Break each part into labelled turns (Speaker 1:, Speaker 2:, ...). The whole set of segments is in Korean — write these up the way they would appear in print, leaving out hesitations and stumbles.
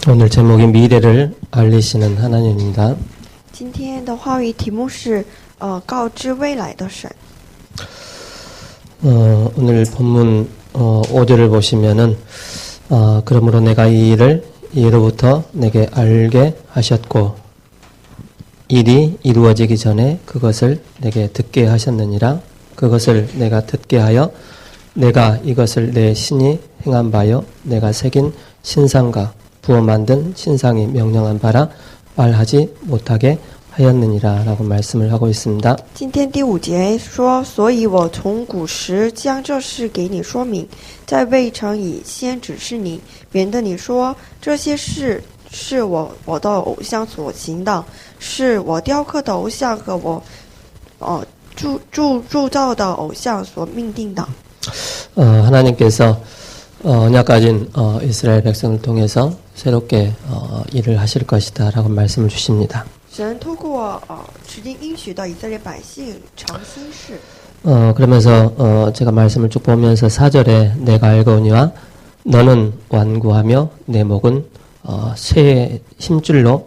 Speaker 1: 오늘 제목이 미래를 알리시는 하나님입니다.
Speaker 2: 今天的话语题目是告知未来的神。
Speaker 1: 오늘 본문 5절을 보시면은 그러므로 내가 이 일을 예로부터 내게 알게 하셨고 일이 이루어지기 전에 그것을 내게 듣게 하셨느니라. 그것을 내가 듣게 하여 내가 이것을 내 신이 행한 바요 내가 새긴 신상과 부어 만든 신상이 명령한 바라 말하지 못하게 하였느니라 라고 말씀을 하고 있습니다.
Speaker 2: 今天第5节说，所以我从古时将这事给你说明，在未曾以先指示你，免得你说这些事是我的偶像所行的，是我雕刻的偶像和我铸造的偶像所命定的。
Speaker 1: 하나님께서 언약 가진 이스라엘 백성을 통해서 새롭게 일을 하실 것이다 라고 말씀을 주십니다.
Speaker 2: 神透过指定应许的以色列百姓尝新事。
Speaker 1: 그러면서 제가 말씀을 쭉 보면서 4절에 내가 알거니와 너는 완고하며 내 목은 새 힘줄로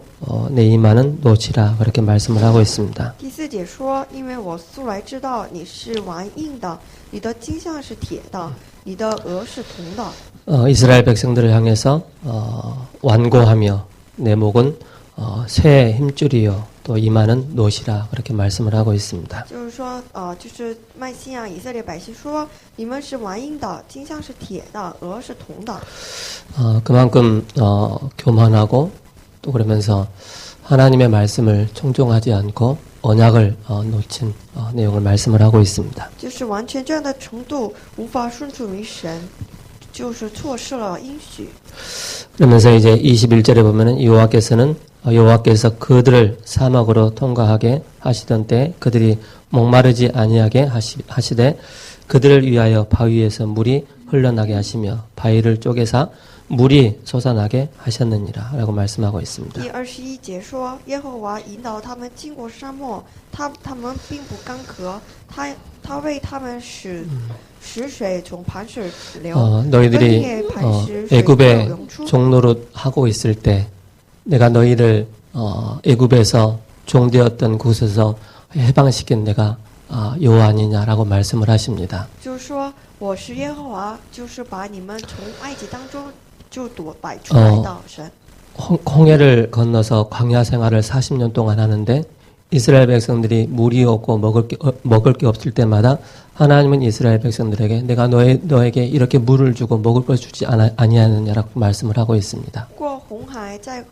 Speaker 1: 내 이마는 노치라 그렇게 말씀을 하고 있습니다.
Speaker 2: 第4节说，因为我素来知道你是顽硬的，你的颈项是铁的，你的额是铜的。
Speaker 1: 이스라엘 백성들을 향해서 완고하며 내 목은 새 힘줄이요 또 이마는 노시라 그렇게 말씀을 하고 있습니다.
Speaker 2: 就是说，就是麦西亚以色列百姓说，你们是顽硬的，颈项是铁的，额是铜的。
Speaker 1: 그만큼 교만하고 또 그러면서 하나님의 말씀을 청종하지 않고 언약을 놓친 내용을 말씀을 하고 있습니다.
Speaker 2: 就是完全这样的程度，无法顺从于神，就是错失了应许。
Speaker 1: 그러면서 이제 21절에 보면은 여호와께서 그들을 사막으로 통과하게 하시던 때 그들이 목마르지 아니하게 하시되 그들을 위하여 바위에서 물이 흘러나게 하시며 바위를 쪼개사 물이 솟아나게 하셨느니라 라고 말씀하고 있습니다.
Speaker 2: 第21节说，耶和华引导他们经过沙漠，他们并不干渴，他为他们使水从磐石流，
Speaker 1: 너희들이 애굽의 종노릇 하고 있을 때 내가 너희를 애굽에서 종되었던 곳에서 해방시킨 내가 여호와 아니냐라고 말씀을 하십니다.
Speaker 2: 就是说，我是耶和华，就是把你们从埃及当中就摆出来的神。
Speaker 1: 홍해를 건너서 광야 생활을 40년 동안 하는데 이스라엘 백성들이 물이 없고 먹을 게 없을 때마다 하나님은 이스라엘 백성들에게 내가 너에게 이렇게 물을 주고 먹을 걸 주지 아니하느냐라고 말씀을 하고 있습니다.
Speaker 2: 过红海在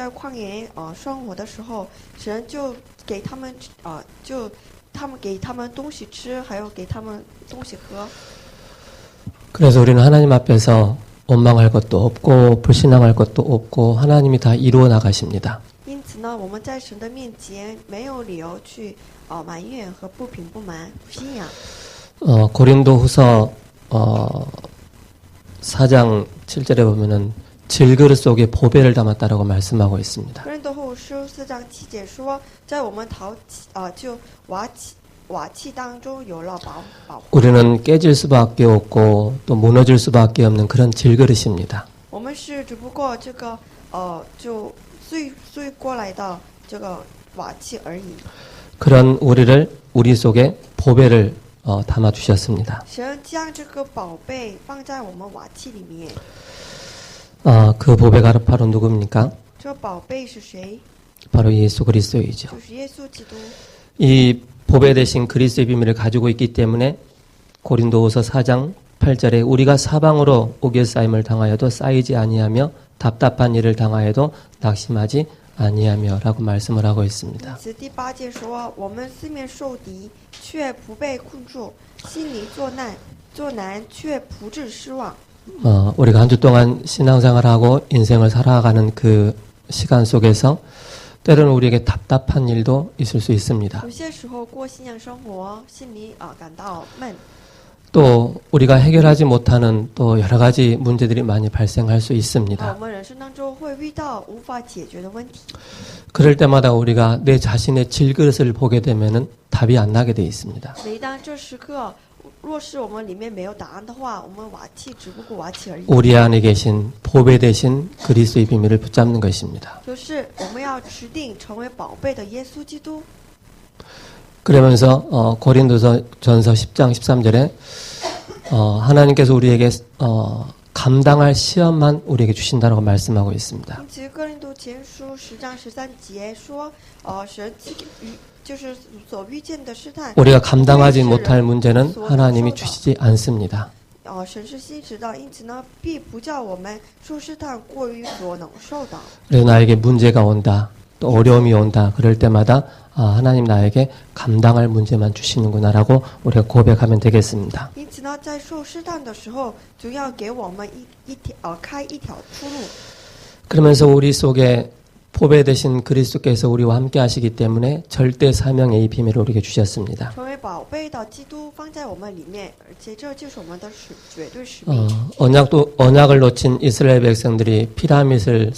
Speaker 2: 旷野生活的时候，神就给他们给他们东西吃，还有给他们东西喝。
Speaker 1: 그래서 우리는 하나님 앞에서 원망할 것도 없고 불신앙할 것도 없고 하나님이 다 이루어 나가십니다.
Speaker 2: 因此呢，我们在神的面前没有理由去埋怨和不平不满、不信仰。
Speaker 1: 고린도후서 4장 7절에 보면은 질그릇 속에 보배를 담았다라고 말씀하고 있습니다.
Speaker 2: 哥林多后书4章7节说，在我们瓦器当中有了宝。
Speaker 1: 우리는 깨질 수밖에 없고 또 무너질 수밖에 없는 그런 질그릇입니다.
Speaker 2: 我们是只不过这个就碎过来的这个瓦器而已。
Speaker 1: 그런 우리 속에 보배를 담아 주셨습니다.
Speaker 2: 神将这个宝贝放在我们瓦器里面。
Speaker 1: 그 보배가 바로 누굽니까?
Speaker 2: 这个宝贝是谁？
Speaker 1: 바로 예수 그리스도이죠.
Speaker 2: 就是耶稣基督。
Speaker 1: 이 보배 대신 그리스도의 비밀을 가지고 있기 때문에 고린도후서 4장 8절에 우리가 사방으로 오겨싸임을 당하여도 쌓이지 아니하며 답답한 일을 당하여도 낙심하지 아니하며라고 말씀을 하고 있습니다.
Speaker 2: 因此第8节说，我们四面受敌，却不被困住；心里作难，却不致失望。
Speaker 1: 우리가 한 주 동안 신앙생활하고 인생을 살아가는 그 시간 속에서 때로는 우리에게 답답한 일도 있을 수 있습니다.
Speaker 2: 有些时候过信仰生活，心里感到闷。
Speaker 1: 또 우리가 해결하지 못하는 또 여러 가지 문제들이 많이 발생할 수 있습니다.
Speaker 2: 我们人生当中会遇到无法解决的问题。
Speaker 1: 그럴 때마다 우리가 내 자신의 질그릇을 보게 되면은 답이 안 나게 돼 있습니다.
Speaker 2: 每当这时刻若是我们里面没有答案的话，我们瓦器只不过瓦器而已。
Speaker 1: 우리 안에 계신 보배 되신 그리스도의 비밀을 붙잡는 것입니다.
Speaker 2: 就是我们要持定成为宝贝的耶稣基督。
Speaker 1: 그러면서 고린도서 전서 10장 13절에 하나님께서 우리에게 감당할 시험만 우리에게 주신다라고 말씀하고 있습니다.
Speaker 2: 因此，哥林多前书10章13节说，神赐予就是所遇见的试探，
Speaker 1: 우리가 감당하지 못할 문제는 하나님이 주시지 않습니다.
Speaker 2: 神是信实的，因此呢，必不叫我们受试探过于所能受的。
Speaker 1: 그래서 나에게 문제가 온다, 또 어려움이 온다, 그럴 때마다 하나님 나에게 감당할 문제만 주시는구나라고 우리가 고백하면 되겠습니다.
Speaker 2: 因此呢，在受试探的时候，主要给我们开一条出路。
Speaker 1: 그러면서 우리 속에 보배 되신 그리스도께서 우리와 함께 하시기 때문에 절대 사명의 이 비밀을 우리에게 주셨습니다.
Speaker 2: 成为宝贝的基督放在我们里面，而且这就是我们的绝对使命。
Speaker 1: 언약을 놓친 이스라엘 백성들이 피라밋을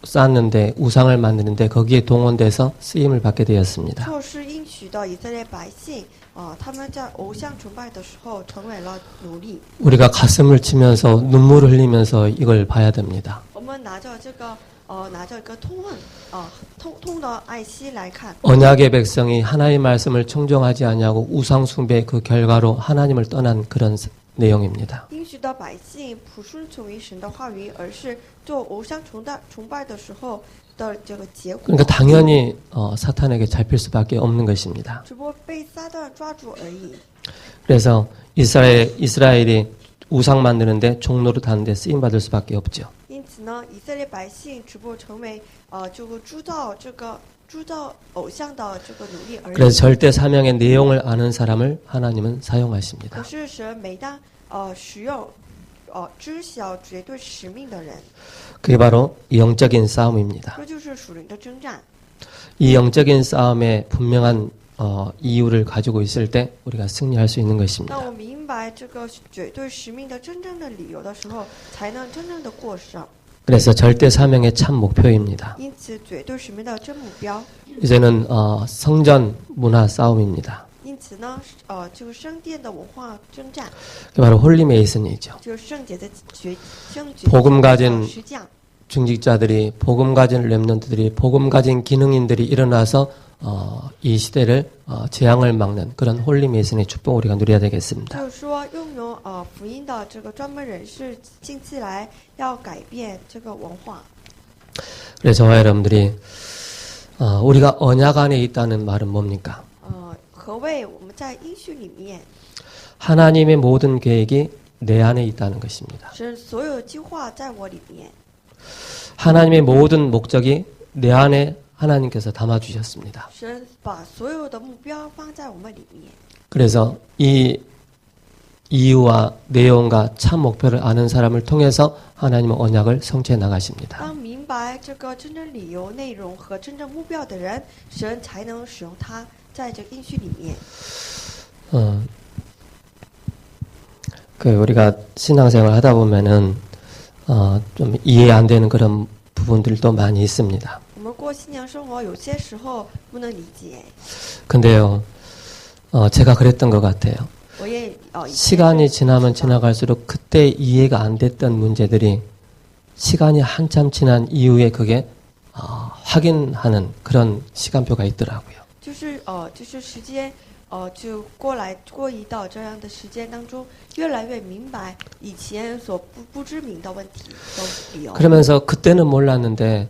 Speaker 1: 쌓았는데 우상을 만드는데 거기에 동원돼서 쓰임을 받게 되었습니다.
Speaker 2: 错失应许的以色列百姓，他们在偶像崇拜的时候成为了奴隶。
Speaker 1: 우리가 가슴을 치면서 눈물을 흘리면서 이걸 봐야 됩니다.
Speaker 2: 我们拿着一个痛的爱心来看，
Speaker 1: 언약의 백성이 하나님의 말씀을 청종하지 않냐고 우상 숭배 그 결과로 하나님을 떠난 그런 내용입니다.
Speaker 2: 应许的百姓不顺从于神的话语，而是做偶像崇拜的时候的这个结果。
Speaker 1: 그러니까 당연히 사탄에게 잡힐 수밖에 없는 것입니다.
Speaker 2: 只不过被撒旦抓住而已。
Speaker 1: 그래서 이스라엘이 우상 만드는데 종로로 다는데 쓰임 받을 수밖에 없죠.
Speaker 2: 因此呢，以色列百姓只不过成为这个铸造偶像的这个奴隶而已。
Speaker 1: 그래서 절대 사명의 내용을 아는 사람을 하나님은 사용하십니다.
Speaker 2: 可是神每当使用知晓绝对使命的人，
Speaker 1: 그게 바로 영적인 싸움입니다.
Speaker 2: 这就是属灵的征战。
Speaker 1: 이 영적인 싸움에 분명한 이유를 가지고 있을 때 우리가 승리할 수 있는
Speaker 2: 当
Speaker 1: 것입니다.
Speaker 2: 我明白这个绝对使命的真正的理由的时候，才能真正的过胜。
Speaker 1: 그래서 절대 사명의 참 목표입니다.
Speaker 2: 因此，绝对使命的真目标，
Speaker 1: 이제는 성전 문화 싸움입니다.
Speaker 2: 因此呢，这个圣殿的文化征战，
Speaker 1: 그게 바로 홀리메이슨이죠.
Speaker 2: 就是圣洁的圣洁
Speaker 1: 복음 가진
Speaker 2: 实匠。
Speaker 1: 중직자들이 복음 가진 렘넌트들이 복음 가진 기능인들이 일어나서 이 시대를 재앙을 막는 그런 홀리메이슨의 축복을 우리가 누려야 되겠습니다.
Speaker 2: 就是说，拥有福音的这个专门人士近期来要改变这个文化。
Speaker 1: 그래서 저와 여러분들이 우리가 언약 안에 있다는 말은 뭡니까?
Speaker 2: 何谓我们在应许里面？
Speaker 1: 하나님의 모든 계획이 내 안에 있다는 것입니다.
Speaker 2: 是所有计划在我里面。
Speaker 1: 하나님의 모든 목적이 내 안에 하나님께서 담아주셨습니다.
Speaker 2: 神把所有的目标放在我们里面。
Speaker 1: 그래서 이 이유와 내용과 참 목표를 아는 사람을 통해서 하나님은 언약을 성취해 나가십니다.
Speaker 2: 当明白这个真正理由、内容和真正目标的人，神才能使用他在这个应许里面。
Speaker 1: 우리가 신앙생활 하다 보면은 좀 이해 안 되는 그런 부분들도 많이 있습니다.
Speaker 2: 我们过信仰生活，有些时候不能理解。
Speaker 1: 근데요, 제가 그랬던 것 같아요.
Speaker 2: 我也
Speaker 1: 시간이 지나면 지나갈수록 그때 이해가 안 됐던 문제들이 시간이 한참 지난 이후에 그게 확인하는 그런 시간표가 있더라고요.
Speaker 2: 就是时间就过移到这样的时间当中，越来越明白以前所不知名的问题的理由。
Speaker 1: 그러면서 그때는 몰랐는데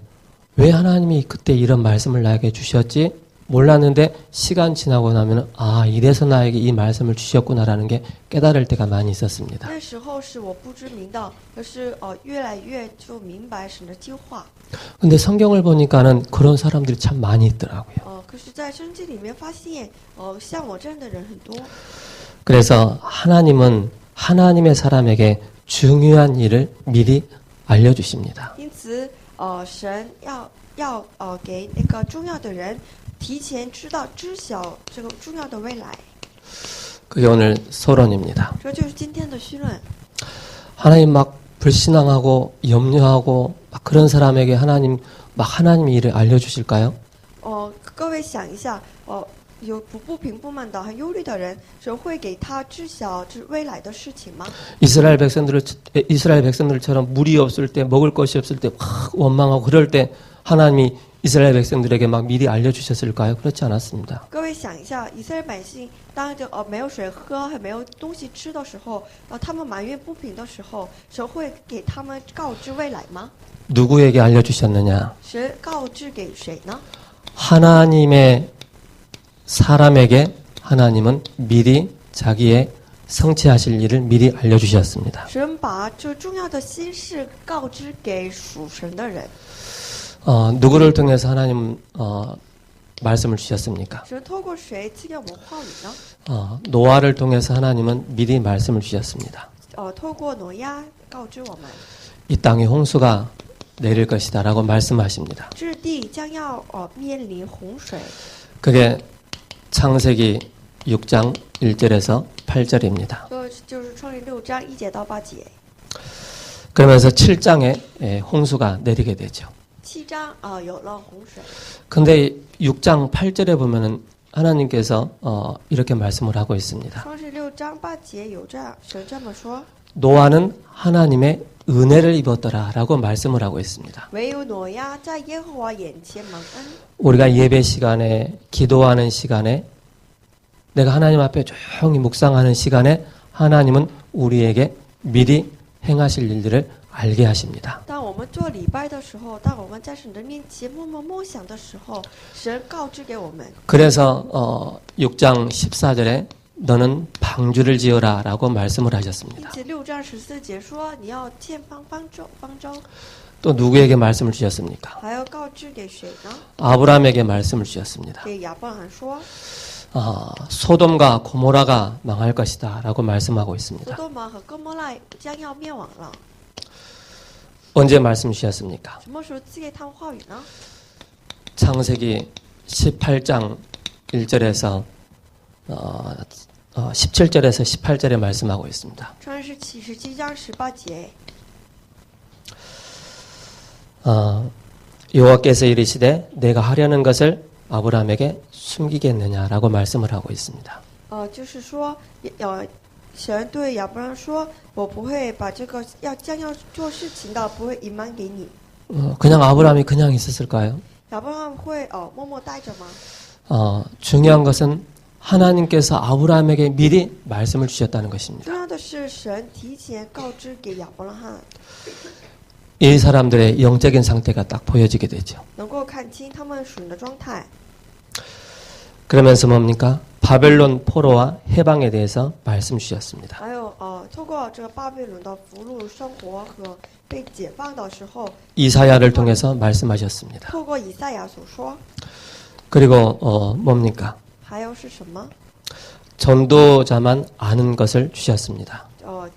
Speaker 1: 왜 하나님이 그때 이런 말씀을 나에게 주셨지? 몰랐는데 시간 지나고 나면 이래서 나에게 이 말씀을 주셨구나라는 게 깨달을 때가 많이 있었습니다.
Speaker 2: 那时候是我不知名的，可是越来越就明白神的计划。
Speaker 1: 근데 성경을 보니까는 그런 사람들이 참 많이 있더라고요.
Speaker 2: 可是在圣经里面发现，像我这样的人很多。
Speaker 1: 그래서 하나님은 하나님의 사람에게 중요한 일을 미리 알려주십니다.
Speaker 2: 因此，神要给那个重要的人提前知晓这个重要的未来。
Speaker 1: 그게 오늘 서론입니다.
Speaker 2: 这就是今天的绪论。
Speaker 1: 하나님 막 불신앙하고 염려하고 막 그런 사람에게 하나님 일을 알려주실까요?
Speaker 2: 各位想一下，有不平不满的、很忧虑的人，神会给他知晓未来的事情吗？
Speaker 1: 이스라엘 백성들처럼 물이 없을 때, 먹을 것이 없을 때 막 원망하고 그럴 때 하나님이 이스라엘 백성들에게 막 미리 알려주셨을까요? 그렇지 않았습니다.
Speaker 2: 各位想一下，以色列百姓当没有水喝、还没有东西吃的时候，他们埋怨不平的时候，神会给他们告知未来吗？
Speaker 1: 누구에게 알려주셨느냐?
Speaker 2: 神告知给谁呢？
Speaker 1: 하나님의 사람에게 하나님은 미리 자기의 성취하실 일을 미리 알려주셨습니다.
Speaker 2: 神把这重要的心事告知给属神的人。
Speaker 1: 누구를 통해서 하나님 말씀을 주셨습니까?
Speaker 2: 神透过谁赐给我们话语呢？
Speaker 1: 노아를 통해서 하나님은 미리 말씀을 주셨습니다.
Speaker 2: 透过挪亚告知我们，
Speaker 1: 이 땅에 홍수가 내릴 것이다라고 말씀하십니다.
Speaker 2: 这地将要面临洪水。
Speaker 1: 그게 창세기 6장 1절에서 8절입니다.
Speaker 2: 就是创世6章1节到8节。
Speaker 1: 그러면서 7장에 홍수가 내리게 되죠.
Speaker 2: 7章有了洪水。
Speaker 1: 근데 6장 8절에 보면은 하나님께서 이렇게 말씀을 하고 있습니다.
Speaker 2: 创世6章8节有神这么说：
Speaker 1: 노아는 하나님의 은혜를 입었더라라고 말씀을 하고 있습니다.
Speaker 2: 唯有挪亚在耶和华眼前蒙恩。
Speaker 1: 우리가 예배 시간에 기도하는 시간에 내가 하나님 앞에 조용히 묵상하는 시간에 하나님은 우리에게 미리 행하실 일들을 알게 하십니다.
Speaker 2: 当我们做礼拜的时候，当我们在神的面前默默默想的时候，神告知给我们。
Speaker 1: 그래서 6장 14절에 너는 방주를 지어라라고 말씀을 하셨습니다.
Speaker 2: 因此6章14节说你要建方舟。
Speaker 1: 또 누구에게 말씀을 주셨습니까?
Speaker 2: 还要告知给谁呢？
Speaker 1: 아브라함에게 말씀을 주셨습니다.
Speaker 2: 给亚伯拉罕说，
Speaker 1: 소돔과 고모라가 망할 것이다라고 말씀하고
Speaker 2: 索
Speaker 1: 있습니다.
Speaker 2: 多玛和哥摩拉将要灭亡了。
Speaker 1: 언제 말씀 주셨습니까?
Speaker 2: 什么时候赐给他们话语呢？
Speaker 1: 창세기 18장 1절에서 17절에서 18절에 말씀하고 있습니다.
Speaker 2: 创世纪17章18节，
Speaker 1: 여호와께서 이르시되 내가 하려는 것을 아브라함에게 숨기겠느냐라고 말씀을 하고 있습니다.
Speaker 2: 就是说，神对亚伯拉罕说：“我不会把这个将要做事情的，不会隐瞒给你。”
Speaker 1: 그냥 아브라함이 그냥 있었을까요?
Speaker 2: 亚伯拉罕会默默待着吗？
Speaker 1: 중요한 것은 하나님께서 아브라함에게 미리 말씀을 주셨다는
Speaker 2: 重
Speaker 1: 것입니다.
Speaker 2: 要的是，神提前告知给亚伯拉罕，
Speaker 1: 이 사람들의 영적인 상태가 딱 보여지게 되죠.
Speaker 2: 能够看清他们属灵的状态。
Speaker 1: 그러면서 뭡니까? 바벨론 포로와 해방에 대해서 말씀 주셨습니다.
Speaker 2: 还有透过这个巴比伦的俘虏生活和被解放的时候，
Speaker 1: 이사야를 통해서 말씀하셨습니다.
Speaker 2: 透过以赛亚所说，
Speaker 1: 그리고 뭡니까?
Speaker 2: 还有是什么？
Speaker 1: 전도자만 아는 것을 주셨습니다.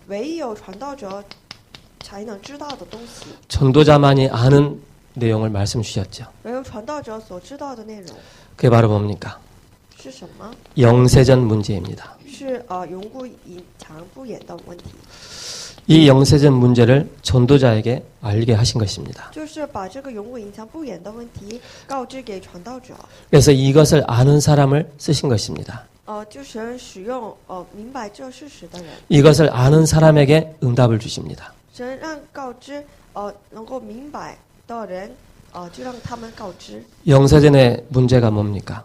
Speaker 2: 唯有传道者才能知道的东西，
Speaker 1: 전도자만이 아는 내용을 말씀 주셨죠.
Speaker 2: 唯有传道者所知道的内容
Speaker 1: 그게 바로 뭡니까?
Speaker 2: 是什么？
Speaker 1: 영세전 문제입니다.
Speaker 2: 是永不隐藏不言的问题，
Speaker 1: 이 영세전 문제를 전도자에게 알게 하신 것입니다.
Speaker 2: 就是把这个永不隐藏不言的问题告知给传道者。
Speaker 1: 그래서 이것을 아는 사람을 쓰신 것입니다.
Speaker 2: 就神使用明白这事实的人，
Speaker 1: 이것을 아는 사람에게 응답을 주십니다.
Speaker 2: 神让告知能够明白的人就让他们告知。
Speaker 1: 영세전의 문제가 뭡니까?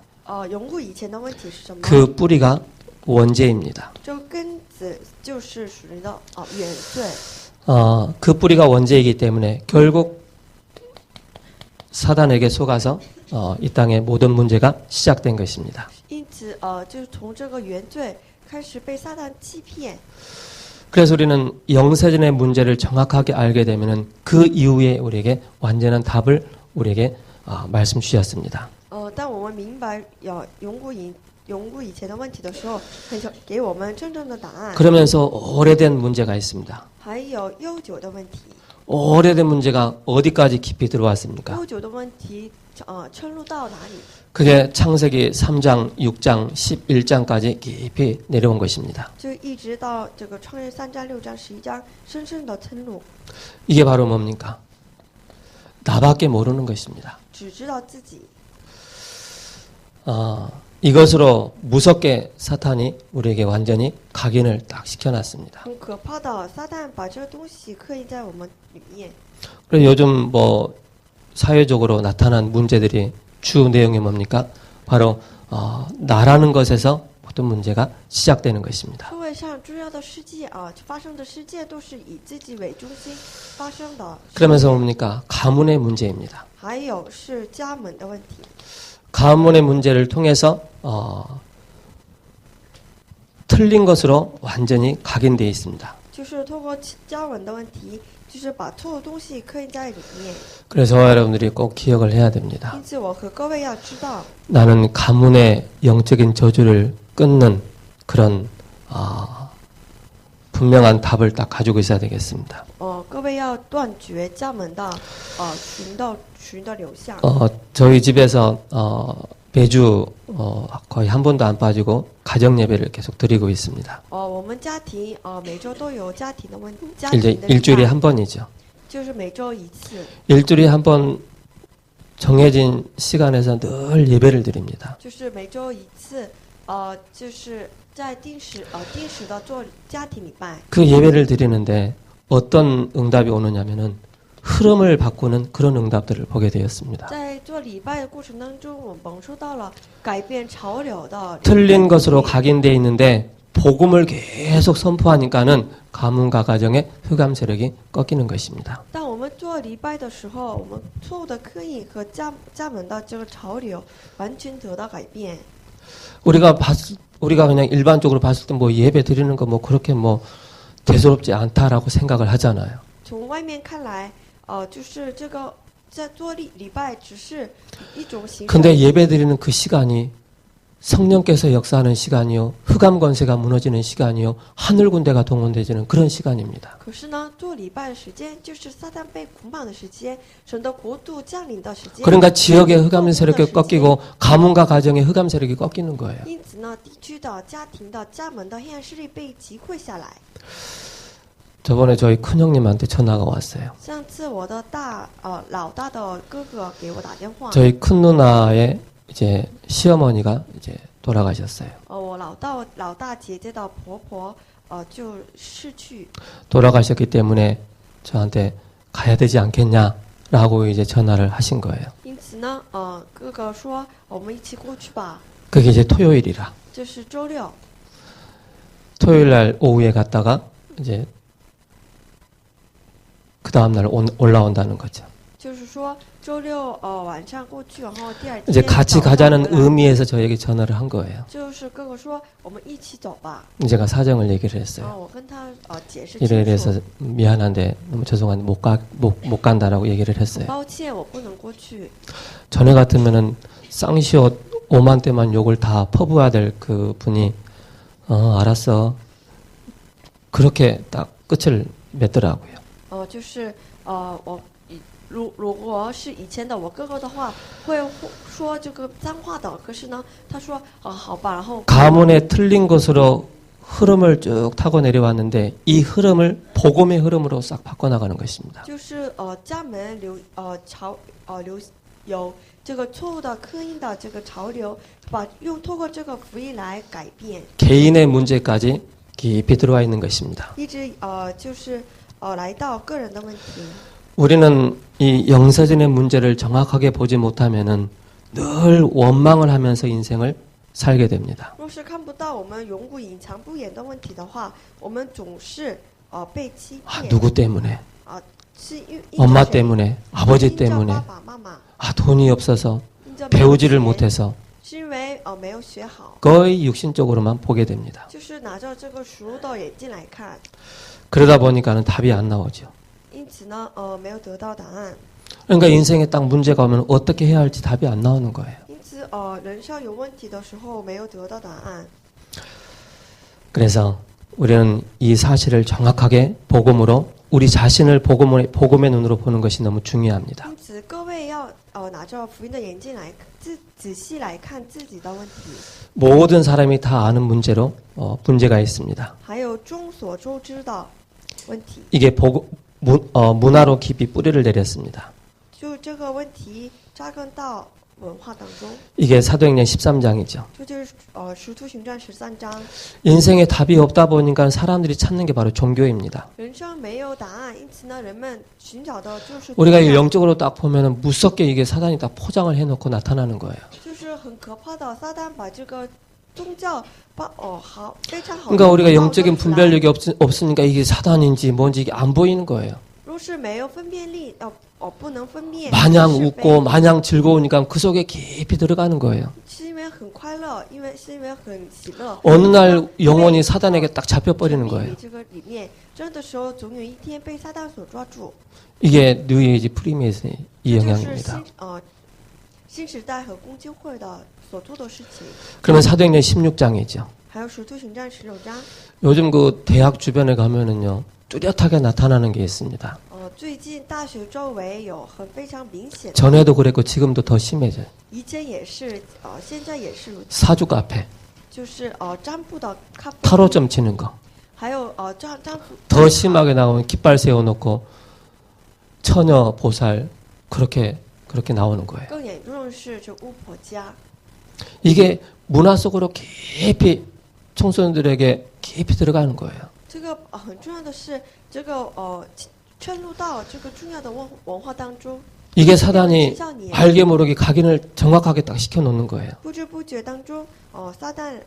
Speaker 2: 永不以前的问题是什么？
Speaker 1: 그 뿌리가 원죄입니다.
Speaker 2: 这个根子就是属灵的原罪。
Speaker 1: 그 뿌리가 원죄이기 때문에 결국 사단에게 속아서 이 땅의 모든 문제가 시작된 것입니다.
Speaker 2: 因此就是从这个原罪开始被撒旦欺骗。
Speaker 1: 그래서 우리는 영세전의 문제를 정확하게 알게 되면은 그 이후에 우리에게 완전한 답을 우리에게 말씀 주셨습니다.
Speaker 2: 当我们明白永不以前的问题的时候，给我们真正的答案。
Speaker 1: 그러면서 오래된 문제가 있습니다.
Speaker 2: 还有悠久的问题，
Speaker 1: 오래된 문제가 어디까지 깊이 들어왔습니까?
Speaker 2: 悠久的问题深入到哪里？
Speaker 1: 그게 창세기 3장, 6장, 11장까지 깊이 내려온 것입니다.
Speaker 2: 就一直到这个创世3章、6章、11章，深深的深入，
Speaker 1: 이게 바로 뭡니까? 나밖에 모르는 것입니다.
Speaker 2: 只知道自己。
Speaker 1: 이것으로 무섭게 사탄이 우리에게 완전히 각인을 딱 시켜놨습니다.
Speaker 2: 很可怕的，撒旦把这个东西刻印在我们里面。
Speaker 1: 그래서 요즘 뭐 사회적으로 나타난 문제들이 주 내용이 뭡니까? 바로 나라는 것에서 모든 문제가 시작되는 것입니다.
Speaker 2: 社会上重要的事件啊，发生的事件都是以自己为中心发生的。
Speaker 1: 그러면서 뭡니까? 가문의 문제입니다.
Speaker 2: 还有是家门的问题，
Speaker 1: 가문의 문제를 통해서 틀린 것으로 완전히 각인되어 있습니다.
Speaker 2: 就是通过家门的问题，就是把错的东西刻印在里面。
Speaker 1: 그래서 여러분들이 꼭 기억을 해야 됩니다.
Speaker 2: 因此，我和各位要知道，
Speaker 1: 나는 가문의 영적인 저주를 끊는 그런 분명한 답을 딱 가지고 있어야 되겠습니다.
Speaker 2: 各位要断绝家门的群的流向。
Speaker 1: 저희 집에서 매주 거의 한 번도 안 빠지고 가정 예배를 계속 드리고 있습니다.
Speaker 2: 我们家庭每周都有家庭的问题，家
Speaker 1: 이제
Speaker 2: 庭的
Speaker 1: 일주일에
Speaker 2: 礼拜
Speaker 1: 한 번이죠.
Speaker 2: 就是每周一次，
Speaker 1: 일주일에 한 번 정해진 시간에서 늘 예배를 드립니다.
Speaker 2: 就是每周一次，就是在定时的做家庭礼拜。
Speaker 1: 그 예배를 드리는데 어떤 응답이 오느냐면은 흐름을 바꾸는 그런 응답들을 보게 되었습니다.
Speaker 2: 在做礼拜的过程当中，我们受到了改变潮流的
Speaker 1: 틀린 것으로 각인되어 있는데 복음을 계속 선포하니까는 가문과 가정의 흑암 세력이 꺾이는 것입니다.
Speaker 2: 当我们做礼拜的时候，我们错误的刻印和家门的这个潮流完全得到改变。
Speaker 1: 우리가 그냥 일반적으로 봤을 때 뭐 예배 드리는 거 뭐 그렇게 뭐 대수롭지 않다라고 생각을 하잖아요.
Speaker 2: 从外面看来，就是这个在做礼拜只是一种形式。
Speaker 1: 근데 예배 드리는 그 시간이 성령께서 역사하는 시간이요, 흑암 권세가 무너지는 시간이요, 하늘 군대가 동원되지는 그런 시간입니다.
Speaker 2: 可是呢，做礼拜的时间就是撒旦被捆绑的时间，神的国度降临的时间。
Speaker 1: 그러니까 지역의 흑암 세력이 꺾이고 가문과 가정의 흑암 세력이 꺾이는 거예요.
Speaker 2: 因此呢，地区的、家庭的、家门的黑暗势力被击溃下来。
Speaker 1: 저번에 저희 큰형님한테 전화가 왔어요.
Speaker 2: 上次我的老大的哥哥给我打电话，
Speaker 1: 저희 큰 누나의 이제 시어머니가 이제 돌아가셨어요.
Speaker 2: 我老大姐姐的婆婆就逝去，
Speaker 1: 돌아가셨기 때문에 저한테 가야 되지 않겠냐라고 이제 전화를 하신 거예요.
Speaker 2: 因此呢，哥哥说我们一起过去吧，
Speaker 1: 그게 이제 토요일이라.
Speaker 2: 这是周六。
Speaker 1: 토요일 날 오후에 갔다가 이제 그 다음 날 올라온다는 거죠.
Speaker 2: 就是说周六晚上过去，然后第二
Speaker 1: 이제
Speaker 2: 天
Speaker 1: 같이
Speaker 2: 早上
Speaker 1: 가자는
Speaker 2: 回来
Speaker 1: 의미에서 저에게 전화를 한 거예요.
Speaker 2: 就是哥哥说我们一起走吧，
Speaker 1: 제가 사정을 얘기를 했어요.
Speaker 2: 我跟他解释
Speaker 1: 이래
Speaker 2: 清
Speaker 1: 이래서
Speaker 2: 楚，
Speaker 1: 미안한데 너무 죄송한데 못 간다라고 얘기를 했어요.
Speaker 2: 抱歉我不能过去。
Speaker 1: 전에 같으면은 쌍시옷 5만 대만 욕을 다 퍼부어야 될 그 분이 알았어. 그렇게 딱 끝을 맺더라고요.
Speaker 2: 就是我如果是以前的我哥哥的话，会说这个脏话的。可是呢，他说好吧，然后
Speaker 1: 가문의 틀린 것으로 흐름을 쭉 타고 내려왔는데 이 흐름을 복음의 흐름으로 싹 바꿔나가는 것입니다.
Speaker 2: 就是家门有这个错误的刻印的这个潮流，透过这个福音来改变，
Speaker 1: 개인의 문제까지 깊이 들어와 있는 것입니다.
Speaker 2: 一直就是来到个人的问题。
Speaker 1: 우리는 이 영사전의 문제를 정확하게 보지 못하면은 늘 원망을 하면서 인생을 살게 됩니다.
Speaker 2: 若是看不到我们永古隐藏不言的问题的话，我们总是被欺
Speaker 1: 누구
Speaker 2: 骗。
Speaker 1: 때문에?
Speaker 2: 是因
Speaker 1: 엄마 때문에, 아버지 때문에,
Speaker 2: 爸爸妈妈，
Speaker 1: 돈이 없어서,
Speaker 2: 因着没有
Speaker 1: 배우지를
Speaker 2: 钱
Speaker 1: 못해서
Speaker 2: 是因为没有学好，
Speaker 1: 거의 육신적으로만 보게 됩니다.
Speaker 2: 就是拿着这个属肉的眼睛来看，
Speaker 1: 그러다 보니까는 답이 안 나오죠.
Speaker 2: 因此呢，没有得到答案。
Speaker 1: 그러니까 인생에 딱 문제가 오면 어떻게 해야 할지 답이 안 나오는 거예요.
Speaker 2: 因此，人生有问题的时候没有得到答案。
Speaker 1: 그래서 우리는 이 사실을 정확하게 복음으로 우리 자신을 복음의 눈으로 보는 것이 너무 중요합니다.
Speaker 2: 因此，各位要拿着福音的眼睛来仔细来看自己的问题。
Speaker 1: 모든 사람이 다 아는 문제로 문제가 있습니다.
Speaker 2: 还有众所周知的问题，
Speaker 1: 이게 문화로 깊이 뿌리를 내렸습니다.
Speaker 2: 就这个问题扎根到文化当中，
Speaker 1: 이게 사도행전 13장이죠.
Speaker 2: 这就是使徒行传13章。
Speaker 1: 인생에 답이 없다 보니까 사람들이 찾는 게 바로 종교입니다.
Speaker 2: 人生没有答案，因此呢，人们寻找的就是
Speaker 1: 우리가
Speaker 2: 宗教
Speaker 1: 영적으로 딱 보면은 무섭게 이게 사단이 딱 포장을 해놓고 나타나는 거예요.
Speaker 2: 就是很可怕的，撒旦把这个宗教好非常好。
Speaker 1: 그러니까 우리가 영적인 분별력이 없으니까 이게 사단인지 뭔지 이게 안 보이는 거예요.
Speaker 2: 若是没有分辨力，不能分辨。
Speaker 1: 마냥 웃고 마냥 즐거우니까 그 속에 깊이 들어가는 거예요.
Speaker 2: 是因为很快乐，是因为很喜乐。
Speaker 1: 어느 날 영혼이 사단에게 딱 잡혀버리는 거예요.
Speaker 2: 这个里面真的时候，总有一天被撒旦所抓住。
Speaker 1: 이게 뉴에이지 프리메이슨의 이
Speaker 2: 这就是
Speaker 1: 영향입니다.
Speaker 2: 新时代和公教会的所做的事情。
Speaker 1: 그러면 사도행전 16장이죠.
Speaker 2: 还有使徒行传16章。
Speaker 1: 요즘 그 대학 주변에 가면은요 뚜렷하게 나타나는 게 있습니다.
Speaker 2: 最近大学周围有非常明显的，
Speaker 1: 전에도 그랬고 지금도 더 심해져요.
Speaker 2: 以前也是，现在也是如此，
Speaker 1: 사주 카페,
Speaker 2: 就是占卜的咖啡，
Speaker 1: 타로점 치는 거.
Speaker 2: 还有占卜
Speaker 1: 더 심하게 나오면 깃발 세워놓고 처녀 보살 그렇게 나오는 거예요.
Speaker 2: 更严重的是这巫婆家，
Speaker 1: 이게 문화 속으로 깊이 청소년들에게 깊이 들어가는 거예요.
Speaker 2: 这个很重要的是，这个渗入到这个重要的文化当中。
Speaker 1: 이게 사단이 알게 모르게 각인을 정확하게 딱 시켜놓는 거예요.
Speaker 2: 不知不觉当中，撒旦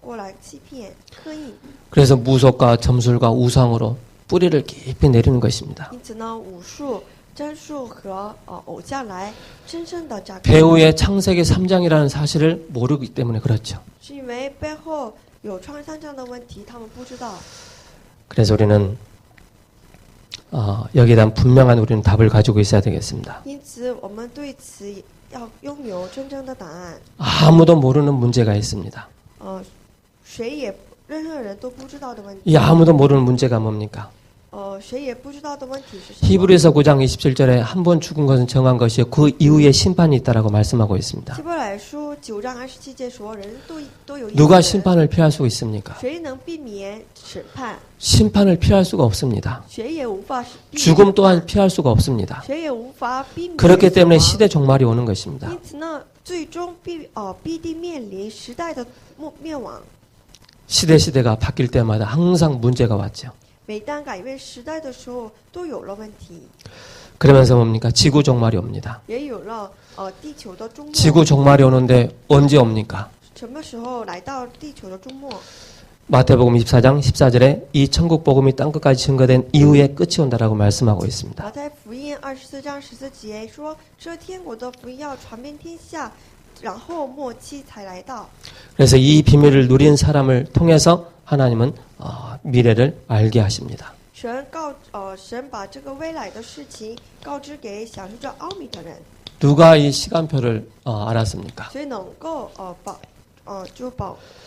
Speaker 2: 过来欺骗、刻意。
Speaker 1: 그래서 무속과 점술과 우상으로 뿌리를 깊이 내리는 것입니다.
Speaker 2: 因此呢，武术、占术和偶像来深深的扎根。
Speaker 1: 배우의 창세기 3장이라는 사실을 모르기 때문에 그렇죠.
Speaker 2: 是因为背后有创伤这样的问题，他们不知道。
Speaker 1: 그래서 우리는 여기에 대한 분명한 우리는 답을 가지고 있어야 되겠습니다.
Speaker 2: 因此，我们对此要拥有真正的答案。
Speaker 1: 아무도 모르는 문제가 있습니다.
Speaker 2: 任何人都不知道的问题。
Speaker 1: 이 아무도 모르는 문제가 뭡니까?
Speaker 2: 谁也不知道的问题是什么？
Speaker 1: 히브리서 9장 27절에 한 번 죽은 것은 정한 것이요 그 이후에 심판이 있다라고 말씀하고 있습니다.
Speaker 2: 希伯来书9章27节说，人都有。
Speaker 1: 누가 심판을 피할 수 있습니까?
Speaker 2: 谁能避免审判？
Speaker 1: 심판을 피할 수가 없습니다.
Speaker 2: 谁也无法避免。
Speaker 1: 죽음 또한 피할 수가 없습니다.
Speaker 2: 谁也无法避免。
Speaker 1: 그렇기 때문에 시대 종말이 오는 것입니다.
Speaker 2: 因此呢，最终必定面临时代的灭亡。
Speaker 1: 시대가 바뀔 때마다 항상 문제가 왔죠.
Speaker 2: 每当改变时代的时候，都有了问题，
Speaker 1: 그러면서 뭡니까? 지구 종말이 옵니다.
Speaker 2: 也有了地球的终末。
Speaker 1: 지구 종말이 오는데 언제 옵니까?
Speaker 2: 什么时候来到地球的终末？
Speaker 1: 마태복음 24장 14절에 이 천국 복음이 땅끝까지 증거된 이후에 끝이 온다라고 말씀하고 있습니다.
Speaker 2: 马太福音24章14节说，这天国的福音要传遍天下，然后末期才来到。
Speaker 1: 그래서 이 비밀을 누린 사람을 통해서 하나님은 미래를 알게 하십니다.
Speaker 2: 神把这个未来的事情告知给享受这奥秘的人。
Speaker 1: 누가 이 시간표를 알았습니까?
Speaker 2: 所以能够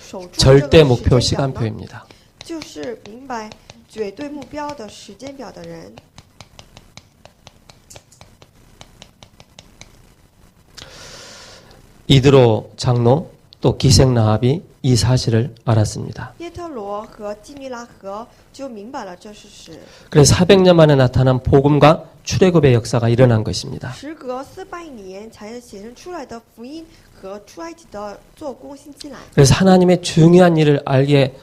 Speaker 2: 守住
Speaker 1: 절대
Speaker 2: 这个
Speaker 1: 목표
Speaker 2: 时间表呢，
Speaker 1: 시간표입니다.
Speaker 2: 就是明白绝对目标的时间表的人。
Speaker 1: 이드로 장로 또 기생 라합이 이 사실을 알았습니다.
Speaker 2: 耶特罗和基米拉河就明白了这事实。
Speaker 1: 그래서 400년 만에 나타난 복음과 출애굽의 역사가 일어난 것입니다.
Speaker 2: 时隔400年才显现出来的福音和出埃及的做工兴起来。
Speaker 1: 그래서 하나님의 중요한 일을 알게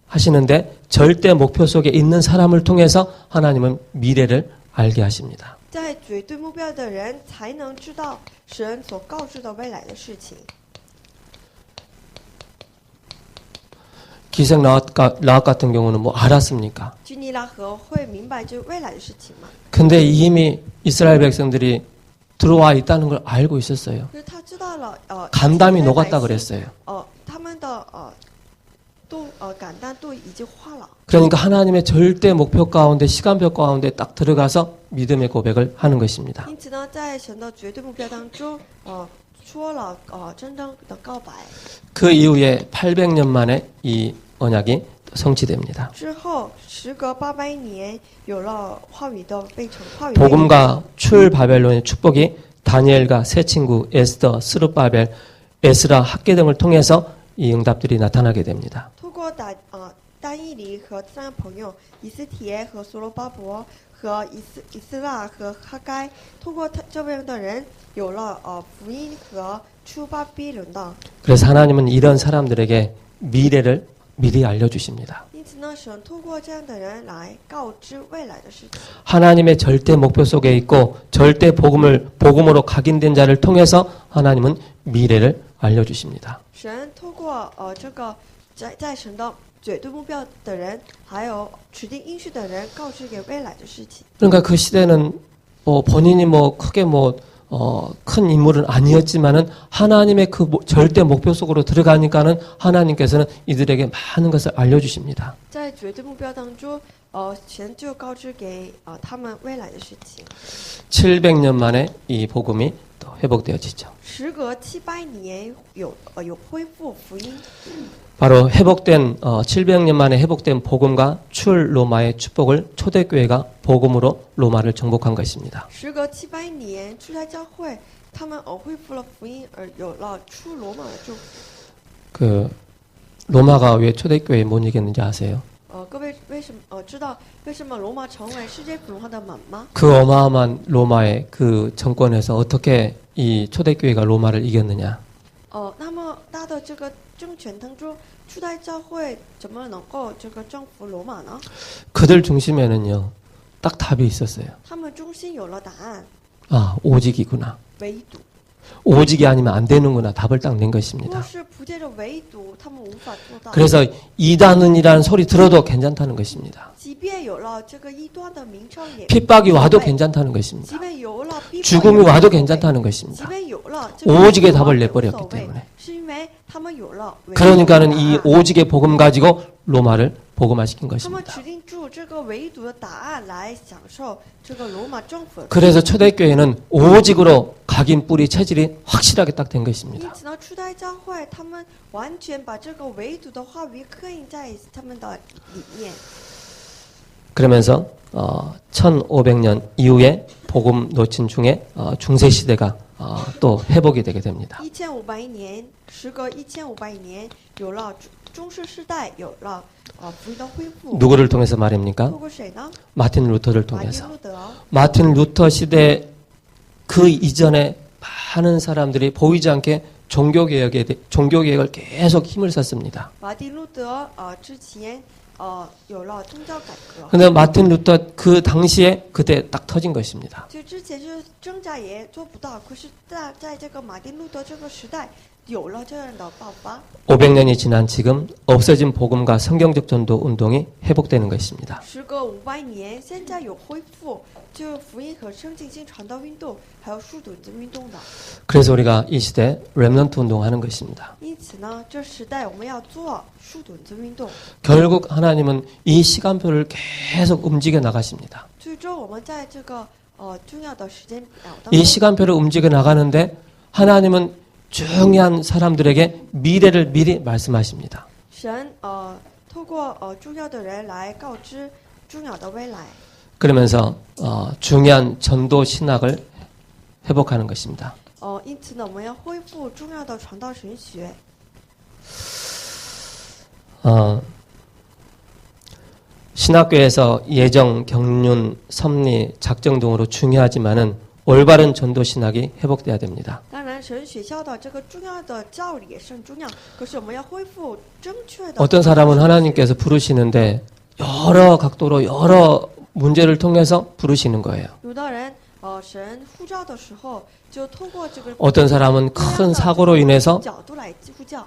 Speaker 1: 하시는데 절대 목표 속에 있는 사람을 통해서 하나님은 미래를 알게 하십니다.
Speaker 2: 在绝对目标的人才能知道神所告知的未来的事情。
Speaker 1: 기생 라합 같은 경우는 뭐 알았습니까?
Speaker 2: 基尼拉河会明白这未来的事情吗？
Speaker 1: 근데 이미 이스라엘 백성들이 들어와 있다는 걸 알고 있었어요.
Speaker 2: 可是他知道了以
Speaker 1: 간담이
Speaker 2: 色列
Speaker 1: 녹았다
Speaker 2: 百姓
Speaker 1: 그랬어요.
Speaker 2: 他们的感单都已经化了。
Speaker 1: 그러니까 하나님의 절대 목표 가운데 시간표 가운데 딱 들어가서 믿음의 고백을 하는 것입니다.
Speaker 2: 因此呢，在神的绝对目标当中，说了真正的告白。
Speaker 1: 그 이후에 800년 만에 이 언약이 성취됩니다.
Speaker 2: 之后，时隔800年，有了话语的被成话语。
Speaker 1: 복음과 출 바벨론의 축복이 다니엘과 세 친구 에스더, 스룹바벨, 에스라, 학계 등을 통해서 이 응답들이 나타나게 됩니다.
Speaker 2: 通过单以理和三朋友以斯帖和所罗巴伯和以斯拉和哈该，通过这样的人有了福音和出巴比伦的。
Speaker 1: 그래서 하나님은 이런 사람들에게 미래를 미리 알려주십니다.
Speaker 2: 因此呢，神通过这样的人来告知未来的事情。
Speaker 1: 하나님의 절대 목표 속에 있고 절대 복음으로 각인된 자를 통해서 하나님은 미래를 알려주십니다.
Speaker 2: 神通过这个在神的绝对目标的人，还有指定应许的人，告知给未来的事情。
Speaker 1: 그러니까 그 시대는 본인이 크게 큰 인물은 아니었지만은 하나님의 그 절대 목표 속으로 들어가니까는 하나님께서는 이들에게 많은 것을 알려주십니다.
Speaker 2: 在绝对目标当中，神就告知给他们未来的事情。
Speaker 1: 700년 만에 이 복음이 또 회복되어지죠.
Speaker 2: 时隔700年有恢复福音。
Speaker 1: 바로 회복된 700년 만에 회복된 복음과 출 로마의 축복을 초대교회가 복음으로 로마를 정복한 것입니다.
Speaker 2: 时隔700年，初代教会他们恢复了福音，而有了出罗马的祝福。
Speaker 1: 그 로마가 왜 초대교회에 못 이겼는지 아세요?
Speaker 2: 各位为什么知道为什么罗马成为世界文化的门吗？
Speaker 1: 그 어마어마한 로마의 그 정권에서 어떻게 이 초대교회가 로마를 이겼느냐?
Speaker 2: 那么大的这个政权当中，初代教会怎么能够征服罗马呢？
Speaker 1: 그들 중심에는요, 딱 답이 있었어요.
Speaker 2: 他们中心有了答案，
Speaker 1: 아, 오직이구나.
Speaker 2: 唯独。
Speaker 1: 오직이 아니면 안 되는구나. 답을 딱 낸
Speaker 2: 如果
Speaker 1: 것입니다.
Speaker 2: 是不借着唯独，他们无法做到。
Speaker 1: 그래서 이단은이라는 소리 들어도 괜찮다는 것입니다.
Speaker 2: 即便有了这个异端的名称，也
Speaker 1: 핍박이 와도 괜찮다는 것입니다.
Speaker 2: 即便有了逼迫，
Speaker 1: 죽음이 와도
Speaker 2: 也无所谓
Speaker 1: 괜찮다는
Speaker 2: 即
Speaker 1: 것입니다.
Speaker 2: 便有了这个
Speaker 1: 오직의
Speaker 2: 死亡
Speaker 1: 답을
Speaker 2: 也无
Speaker 1: 내버렸기
Speaker 2: 所谓
Speaker 1: 때문에.
Speaker 2: 是因为他们有了唯独的
Speaker 1: 그러니까는
Speaker 2: 答
Speaker 1: 이
Speaker 2: 案
Speaker 1: 오직의 복음 가지고 로마를 복음화시킨
Speaker 2: 他们
Speaker 1: 것입니다.
Speaker 2: 指定住这个唯独的答案来享受这个罗马政府的。
Speaker 1: 그래서 초대교회는 오직으로 각인 뿌리 체질이 확실하게 딱 된
Speaker 2: 因
Speaker 1: 것입니다.
Speaker 2: 此呢，初代教会他们完全把这个唯独的话语刻印在他们的里面。
Speaker 1: 그러면서 1500년 이후에 복음 놓친 중에 중세 시대가 또 회복이 되게 됩니다.
Speaker 2: 1500年，时隔1500年，有了中世时代，有了福音的恢复。
Speaker 1: 누구를 통해서 말입니까?
Speaker 2: 透过谁呢？
Speaker 1: 마틴 루터를
Speaker 2: 马丁
Speaker 1: 통해서.
Speaker 2: 路德。
Speaker 1: 마틴 루터 시대 그 이전에 많은 사람들이 보이지 않게 종교개혁을 계속 힘을 썼습니다.
Speaker 2: 马丁路德之前有了宗教改革。
Speaker 1: 근데 마틴 루터 그 당시에 그때 딱 터진 것입니다.
Speaker 2: 就之前是挣扎也做不到，可是在这个马丁路德这个时代，有了这样的爆发。
Speaker 1: 500년이 지난 지금 없어진 복음과 성경적 전도 운동이 회복되는 것입니다.
Speaker 2: 时隔500年，现在有恢复，就福音和圣经性传道运动，还有树墩子运动的。
Speaker 1: 그래서 우리가 이 시대 렘넌트 운동하는 것입니다.
Speaker 2: 因此呢，这时代我们要做树墩子运动。
Speaker 1: 결국 하나님은 이 시간표를 계속 움직여 나가십니다.
Speaker 2: 最终我们在这个重要的时间表当
Speaker 1: 이
Speaker 2: 中，
Speaker 1: 시간표를 움직여 나가는데 하나님은 중요한 사람들에게 미래를 미리 말씀하십니다.
Speaker 2: 神透过重要的人来告知重要的未来。
Speaker 1: 그러면서 중요한 전도 신학을 회복하는 것입니다.
Speaker 2: 因此呢，我们要恢复重要的传道神学。
Speaker 1: 신학교에서 예정, 경륜, 섭리, 작정 등으로 중요하지만은 올바른 전도 신학이 회복돼야 됩니다.
Speaker 2: 当然，神学校的这个重要的教理也是很重要，可是我们要恢复正确的。
Speaker 1: 어떤 사람은 하나님께서 부르시는데 여러 각도로 여러 문제를 통해서 부르시는 거예요.
Speaker 2: 有的人神呼召的时候，就通过这个
Speaker 1: 어떤 사람은 큰 사고로 인해서
Speaker 2: 角度来呼召。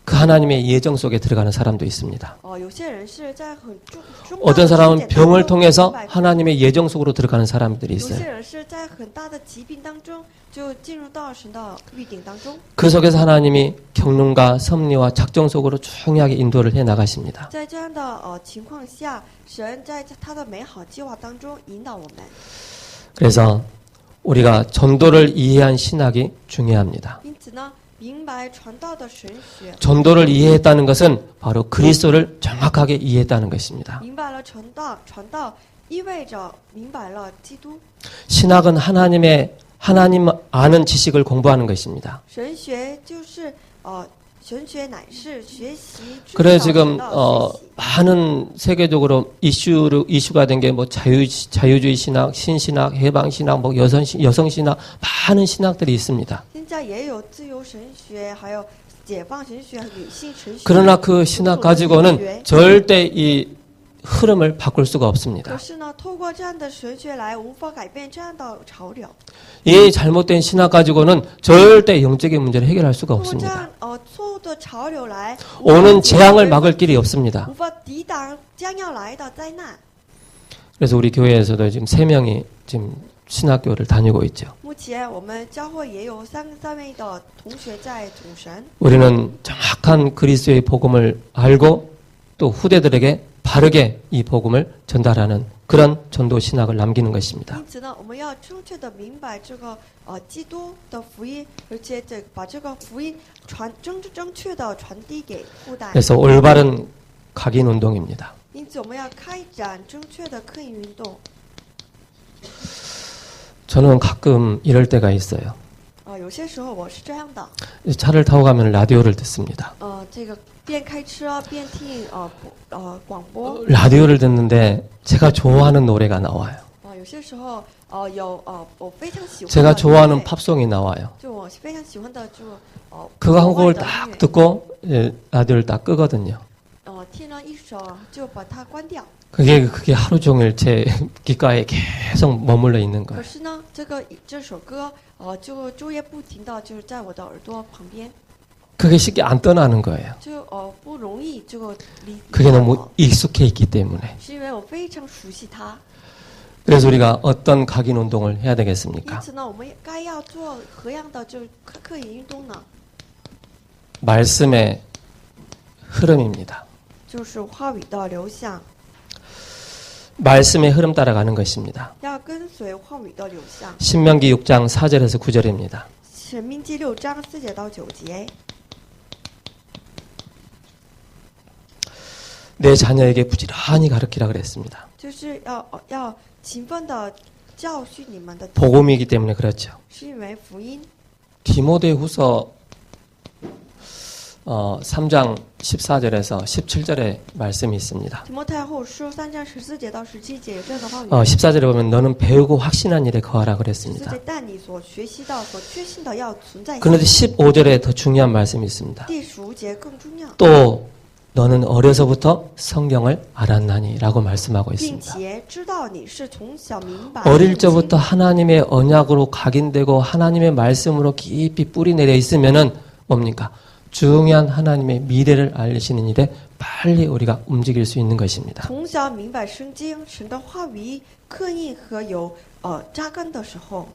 Speaker 1: 그 하나님의 예정 속에 들어가는 사람도 있습니다.
Speaker 2: 有些人是在很重大的
Speaker 1: 어떤
Speaker 2: 事
Speaker 1: 사람은
Speaker 2: 件当
Speaker 1: 병을
Speaker 2: 中
Speaker 1: 통해서
Speaker 2: 明白
Speaker 1: 하나님의 예정 속으로 들어가는 사람들이
Speaker 2: 有些
Speaker 1: 있어요.
Speaker 2: 人是在很大的疾病当中就进入到神的预定当中。
Speaker 1: 그 속에서 하나님이 경륜과 섭리와 작정 속으로 중요하게 인도를 해 나가십니다.
Speaker 2: 在这样的情况下，神在他的美好计划当中引导我们。
Speaker 1: 그래서 우리가 전도를 이해한 신학이 중요합니다.
Speaker 2: 因此呢，明白传道的神学，
Speaker 1: 전도를 이해했다는 것은 바로 그리스도를 정확하게 이해했다는 것입니다.
Speaker 2: 明白了传道意味着明白了基督。
Speaker 1: 신학은 하나님 아는 지식을 공부하는 것입니다.
Speaker 2: 神学就是神学乃是学习知
Speaker 1: 그래
Speaker 2: 道
Speaker 1: 지금
Speaker 2: 神道学习。
Speaker 1: 많은 세계적으로 이슈가 된 게 뭐 자유주의 신학, 신신학, 해방 신학, 뭐 여성 신학 많은 신학들이 있습니다.
Speaker 2: 现在也有自由神学，还有解放神学、女性神学。
Speaker 1: 그러나 그 신학 가지고는 절대 이 흐름을 바꿀 수가
Speaker 2: 可
Speaker 1: 없습니다.
Speaker 2: 是呢，透过这样的神学来，无法改变这样的潮流。
Speaker 1: 이 잘못된 신학 가지고는 절대 영적인 문제를 해결할 수가
Speaker 2: 通过这
Speaker 1: 없습니다.
Speaker 2: 样错误的潮流来，
Speaker 1: 오는 재앙을 막을 길이 없습니다.
Speaker 2: 无法抵挡将要来的灾难。
Speaker 1: 그래서 우리 교회에서도 지금 3명이 지금 신학교를 다니고 있죠.
Speaker 2: 目前我们教会也有三位的同学在主神。
Speaker 1: 우리는 정확한 그리스도의 복음을 알고 또 후대들에게 바르게 이 복음을 전달하는 그런 전도 신학을 남기는 것입니다.
Speaker 2: 因此呢，我们要正确的明白这个基督的福音，而且把这个福音正确的传递给后代。
Speaker 1: 그래서 올바른 각인 운동입니다.
Speaker 2: 因此，我们要开展正确的刻印运动。
Speaker 1: 저는 가끔 이럴 때가 있어요.
Speaker 2: 有些时候我是这样的。
Speaker 1: 차를 타고 가면 라디오를 듣습니다.
Speaker 2: 这个边开车边听广播。
Speaker 1: 라디오를 듣는데 제가 좋아하는 노래가 나와요.
Speaker 2: 有些时候有我非常喜欢的
Speaker 1: 제가 좋아하는
Speaker 2: 音乐
Speaker 1: 팝송이 나와요.
Speaker 2: 就我非常喜欢的就
Speaker 1: 그거 한
Speaker 2: 国外
Speaker 1: 곡을
Speaker 2: 的音
Speaker 1: 딱
Speaker 2: 乐
Speaker 1: 듣고 라디오를 딱 끄거든요.
Speaker 2: 听了一首就把它关掉。
Speaker 1: 그게 하루 종일 제 귓가에 계속 머물러 있는
Speaker 2: 可
Speaker 1: 거예요.
Speaker 2: 是呢，这首歌就昼夜不停的就是在我的耳朵旁边，
Speaker 1: 그게 쉽게 안 떠나는 거예요.
Speaker 2: 就不容易就离
Speaker 1: 그게
Speaker 2: 开
Speaker 1: 너무
Speaker 2: 我，
Speaker 1: 익숙해 있기 때문에.
Speaker 2: 是因为我非常熟悉它。
Speaker 1: 그래서 우리가 어떤 각인 운동을 해야
Speaker 2: 因
Speaker 1: 되겠습니까?
Speaker 2: 此呢，我们该要做何样的就是刻印运动呢？
Speaker 1: 말씀의 흐름입니다.
Speaker 2: 就是话语的流向，
Speaker 1: 말씀의 흐름 따라가는 것입니다.
Speaker 2: 要跟随话语的流向。
Speaker 1: 신명기 6장 4절에서 9절입니다.
Speaker 2: 申命记6章4节到9节，
Speaker 1: 내 자녀에게 부지런히 가르치라 그랬습니다.
Speaker 2: 就是要勤奋的教训你们的，
Speaker 1: 복음이기 때문에 그렇죠.
Speaker 2: 是因为福音。
Speaker 1: 디모데후서 3장 14절에서 17절에 말씀이 있습니다.
Speaker 2: 提摩太后书3章14节到17节有这样的话语。
Speaker 1: 14절에 보면 너는 배우고 확신한 일에 거하라
Speaker 2: 14
Speaker 1: 그랬습니다.
Speaker 2: 节，但你所学习到、所确信的要存在。
Speaker 1: 그런데 15절에 더 중요한 말씀이 있습니다.
Speaker 2: 第15节更重要，
Speaker 1: 또 너는 어려서부터 성경을 알았나니 라고 말씀하고
Speaker 2: 并
Speaker 1: 있습니다.
Speaker 2: 且知道你是从小明白。
Speaker 1: 어릴 적부터 하나님의 언약으로 각인되고 하나님의 말씀으로 깊이 뿌리 내려 있으면은 뭡니까? 중요한 하나님의 미래를 알리시는 일에 빨리 우리가 움직일 수 있는 것입니다.
Speaker 2: 从小明白圣经、神的话语刻印和有扎根的时候，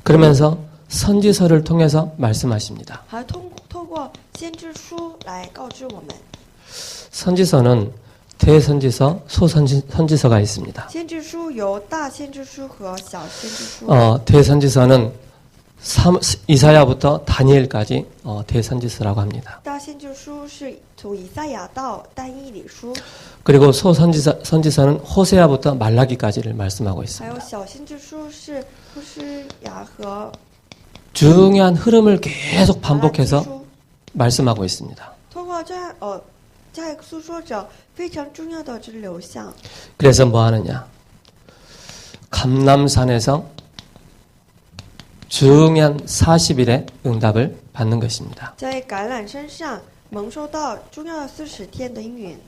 Speaker 1: 그러면서 선지서를 통해서 말씀하십니다.
Speaker 2: 还透过先知书来告知我们。
Speaker 1: 선지서는 대선지서, 소선지서가 있습니다.
Speaker 2: 先知书有大先知书和小先知书。
Speaker 1: 대선지서는 이사야부터 다니엘까지 대선지서라고 합니다.
Speaker 2: 大先知书是从以赛亚到但以理书，
Speaker 1: 그리고 소선지서는 호세아부터 말라기까지를 말씀하고
Speaker 2: 还有
Speaker 1: 있습니다.
Speaker 2: 小先知书是波斯雅和
Speaker 1: 중요한 흐름을 계속
Speaker 2: 马拉基
Speaker 1: 반복해서
Speaker 2: 书。
Speaker 1: 말씀하고 있습니다.
Speaker 2: 通过这样在诉说着非常重要的这流向。
Speaker 1: 그래서 뭐 하느냐? 감람산에서 중요한 40일의 응답을 받는 것입니다.
Speaker 2: 在橄榄山上蒙受到重要的40天的应允。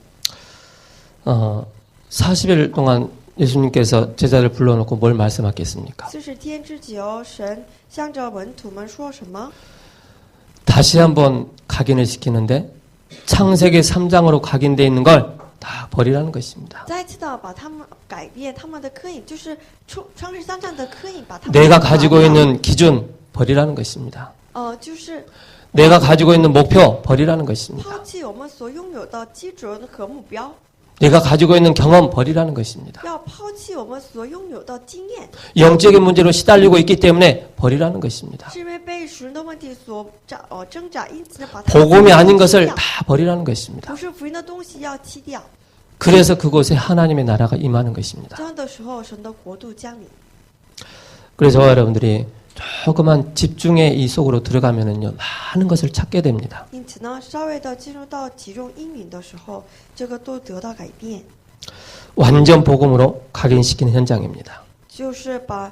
Speaker 1: 40일 동안 예수님께서 제자를 불러놓고 뭘 말씀하겠습니까?
Speaker 2: 40天之久，神向着门徒们说什么？
Speaker 1: 다시 한번 각인을 시키는데 창세기 3장으로 각인되어 있는 걸 다 버리라는 것입니다.
Speaker 2: 再次的把他们改变他们的刻印，就是创世3章的刻印，把他们
Speaker 1: 내가 가지고 있는 기준 버리라는 것입니다.
Speaker 2: 就是
Speaker 1: 내가 가지고 있는 목표 버리라는 것입니다.
Speaker 2: 抛弃我们所拥有的基准和目标，
Speaker 1: 내가 가지고 있는 경험 버리라는 것입니다.
Speaker 2: 要抛弃我们所拥有的经验，
Speaker 1: 영적인 문제로 시달리고 있기 때문에 버리라는 것입니다.
Speaker 2: 是因为被属灵的问题所挣扎，因此呢把它
Speaker 1: 복음이 아닌 것을
Speaker 2: 弃掉
Speaker 1: 다 버리라는 것입니다.
Speaker 2: 不是福音的东西要弃掉。
Speaker 1: 그래서 그곳에 하나님의 나라가 임하는 것입니다.
Speaker 2: 这样的时候，神的国度降临。
Speaker 1: 그래서 저와 여러분들이 조그만 집중의 이 속으로 들어가면은요, 많은 것을 찾게 됩니다.
Speaker 2: 因此呢，稍微的进入到集中阴明的时候，这个都得到改变，
Speaker 1: 완전 복음으로 각인시키는 현장입니다.
Speaker 2: 就是把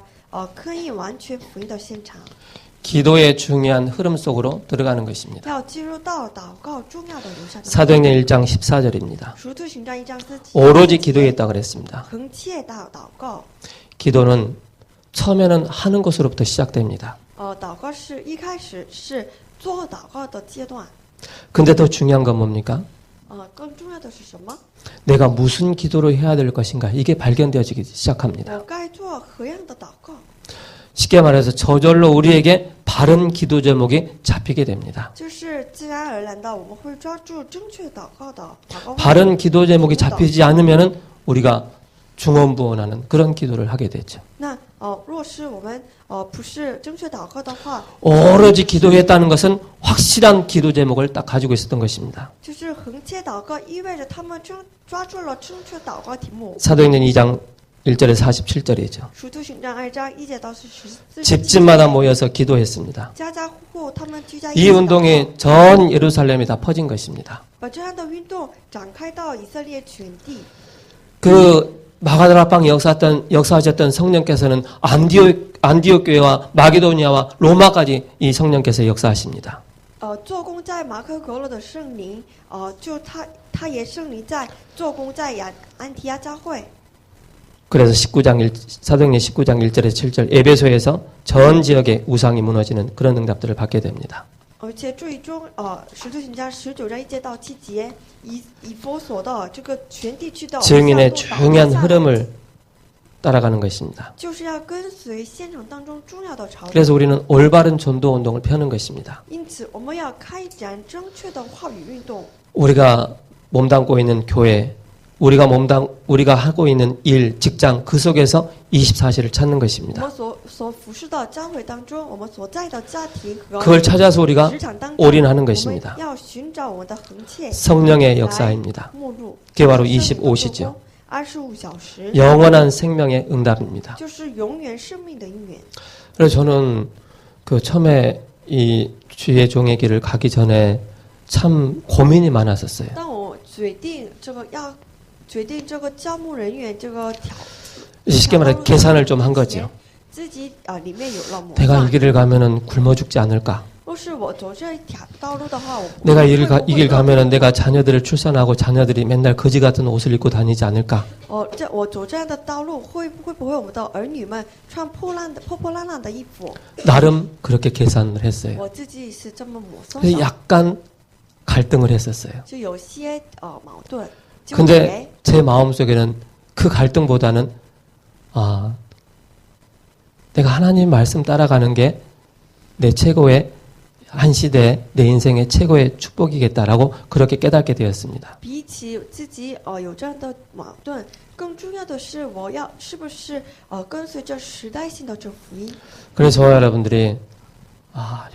Speaker 2: 刻印完全福音的现场，
Speaker 1: 기도의 중요한 흐름 속으로 들어가는 것입니다.
Speaker 2: 要进入到祷告重要的流向当中。
Speaker 1: 사도행전 1장 14절입니다.
Speaker 2: 使徒行传1章4节，
Speaker 1: 오로지 기도에 있다 그랬습니다.
Speaker 2: 恒切到祷告。
Speaker 1: 기도는 처음에는 하는 것으로부터 시작됩니다.
Speaker 2: 祷告是一开始是做祷告的阶段。
Speaker 1: 근데 더 중요한 건 뭡니까?
Speaker 2: 更重要的是什么？
Speaker 1: 내가 무슨 기도를 해야 될 것인가? 이게 발견되어지기 시작합니다.
Speaker 2: 我该做何样的祷告？
Speaker 1: 쉽게 말해서 저절로 우리에게 바른 기도 제목이 잡히게 됩니다.
Speaker 2: 就是自然而然的，我们会抓住正确祷告的祷告。
Speaker 1: 바른 기도 제목이 잡히지 않으면은 우리가 중언부언하는 그런 기도를 하게 되죠.
Speaker 2: 那若是我们不是正确祷告的话，
Speaker 1: 오로지 기도했다는 것은 확실한 기도 제목을 딱 가지고 있었던 것입니다.
Speaker 2: 就是恒切祷告意味着他们抓住了正确祷告题目。
Speaker 1: 사도행전 2장 1절에서 47절이죠.
Speaker 2: 使徒行传2章1节到14节，
Speaker 1: 집집마다 모여서 기도했습니다.
Speaker 2: 家家户户他们聚在
Speaker 1: 이
Speaker 2: 一起祷告，
Speaker 1: 운동이 전 예루살렘에 다 퍼진 것입니다.
Speaker 2: 把这样的运动展开到以色列全地。
Speaker 1: 그 마가다락방 역사하셨던 성령께서는 안디옥 교회와 마게도니아와 로마까지 이 성령께서 역사하십니다.
Speaker 2: 做工在马可格罗的圣灵，就他也圣灵在做工在安提亚教会。
Speaker 1: 그래서 사도행전 19장 1절에서 7절 에베소에서 전 지역의 우상이 무너지는 그런 응답들을 받게 됩니다.
Speaker 2: 而且最终，使徒行传19章1节到7节，以弗所的这个全地区的
Speaker 1: 증인의 중요한 흐름을 따라가는 것입니다.
Speaker 2: 就是要跟随现场当中重要的潮流。
Speaker 1: 그래서 우리는 올바른 전도 운동을 펴는 것입니다.
Speaker 2: 因此，我们要开展正确的话语运动。
Speaker 1: 우리가 몸담고 있는 교회, 우리가 하고 있는 일, 직장 그 속에서 24시를 찾는
Speaker 2: 我
Speaker 1: 것입니다.
Speaker 2: 们所服侍的教会当中，我们所在的家庭和
Speaker 1: 그걸 찾아서 우리가
Speaker 2: 职场当中，
Speaker 1: 올인하는
Speaker 2: 我们
Speaker 1: 것입니다.
Speaker 2: 要寻找我们的恒切
Speaker 1: 성령의 역사입니다.
Speaker 2: 目录，
Speaker 1: 그게 바로
Speaker 2: 圣灵的做
Speaker 1: 25시죠.
Speaker 2: 工25小时，
Speaker 1: 영원한 생명의 응답입니다.
Speaker 2: 就是永远生命的应允。
Speaker 1: 그래서 저는 그 처음에 이 주의 종의 길을 가기 전에 참 고민이 많았었어요.
Speaker 2: 当我决定这个招募人员这个
Speaker 1: 쉽게 말해 계산을 좀 한 거죠.
Speaker 2: 自己里面有了模
Speaker 1: 내가 이
Speaker 2: 算。
Speaker 1: 길을 가면은 굶어 죽지 않을까?
Speaker 2: 若是我走这一条道路的话，我
Speaker 1: 내가 이 길 가면은 내가 자녀들을 출산하고 자녀들이 맨날 거지 같은 옷을 입고 다니지 않을까?
Speaker 2: 我走这样的道路，会不会我们的儿女们穿破烂的衣服？
Speaker 1: 나름 그렇게 계산을 했어요.
Speaker 2: 我自己是这么摸索
Speaker 1: 그래서
Speaker 2: 的，
Speaker 1: 약간 갈등을 했었어요.
Speaker 2: 就有些矛盾。就
Speaker 1: 근데 제 마음속에는 그 갈등보다는 내가 하나님 말씀 따라가는 게 내 최고의 한 시대 내 인생의 최고의 축복이겠다라고 그렇게 깨닫게 되었습니다.
Speaker 2: 比起自己有这样的矛盾，更重要的是我要是不是跟随着时代性的这福音。
Speaker 1: 그래서 저와 여러분들이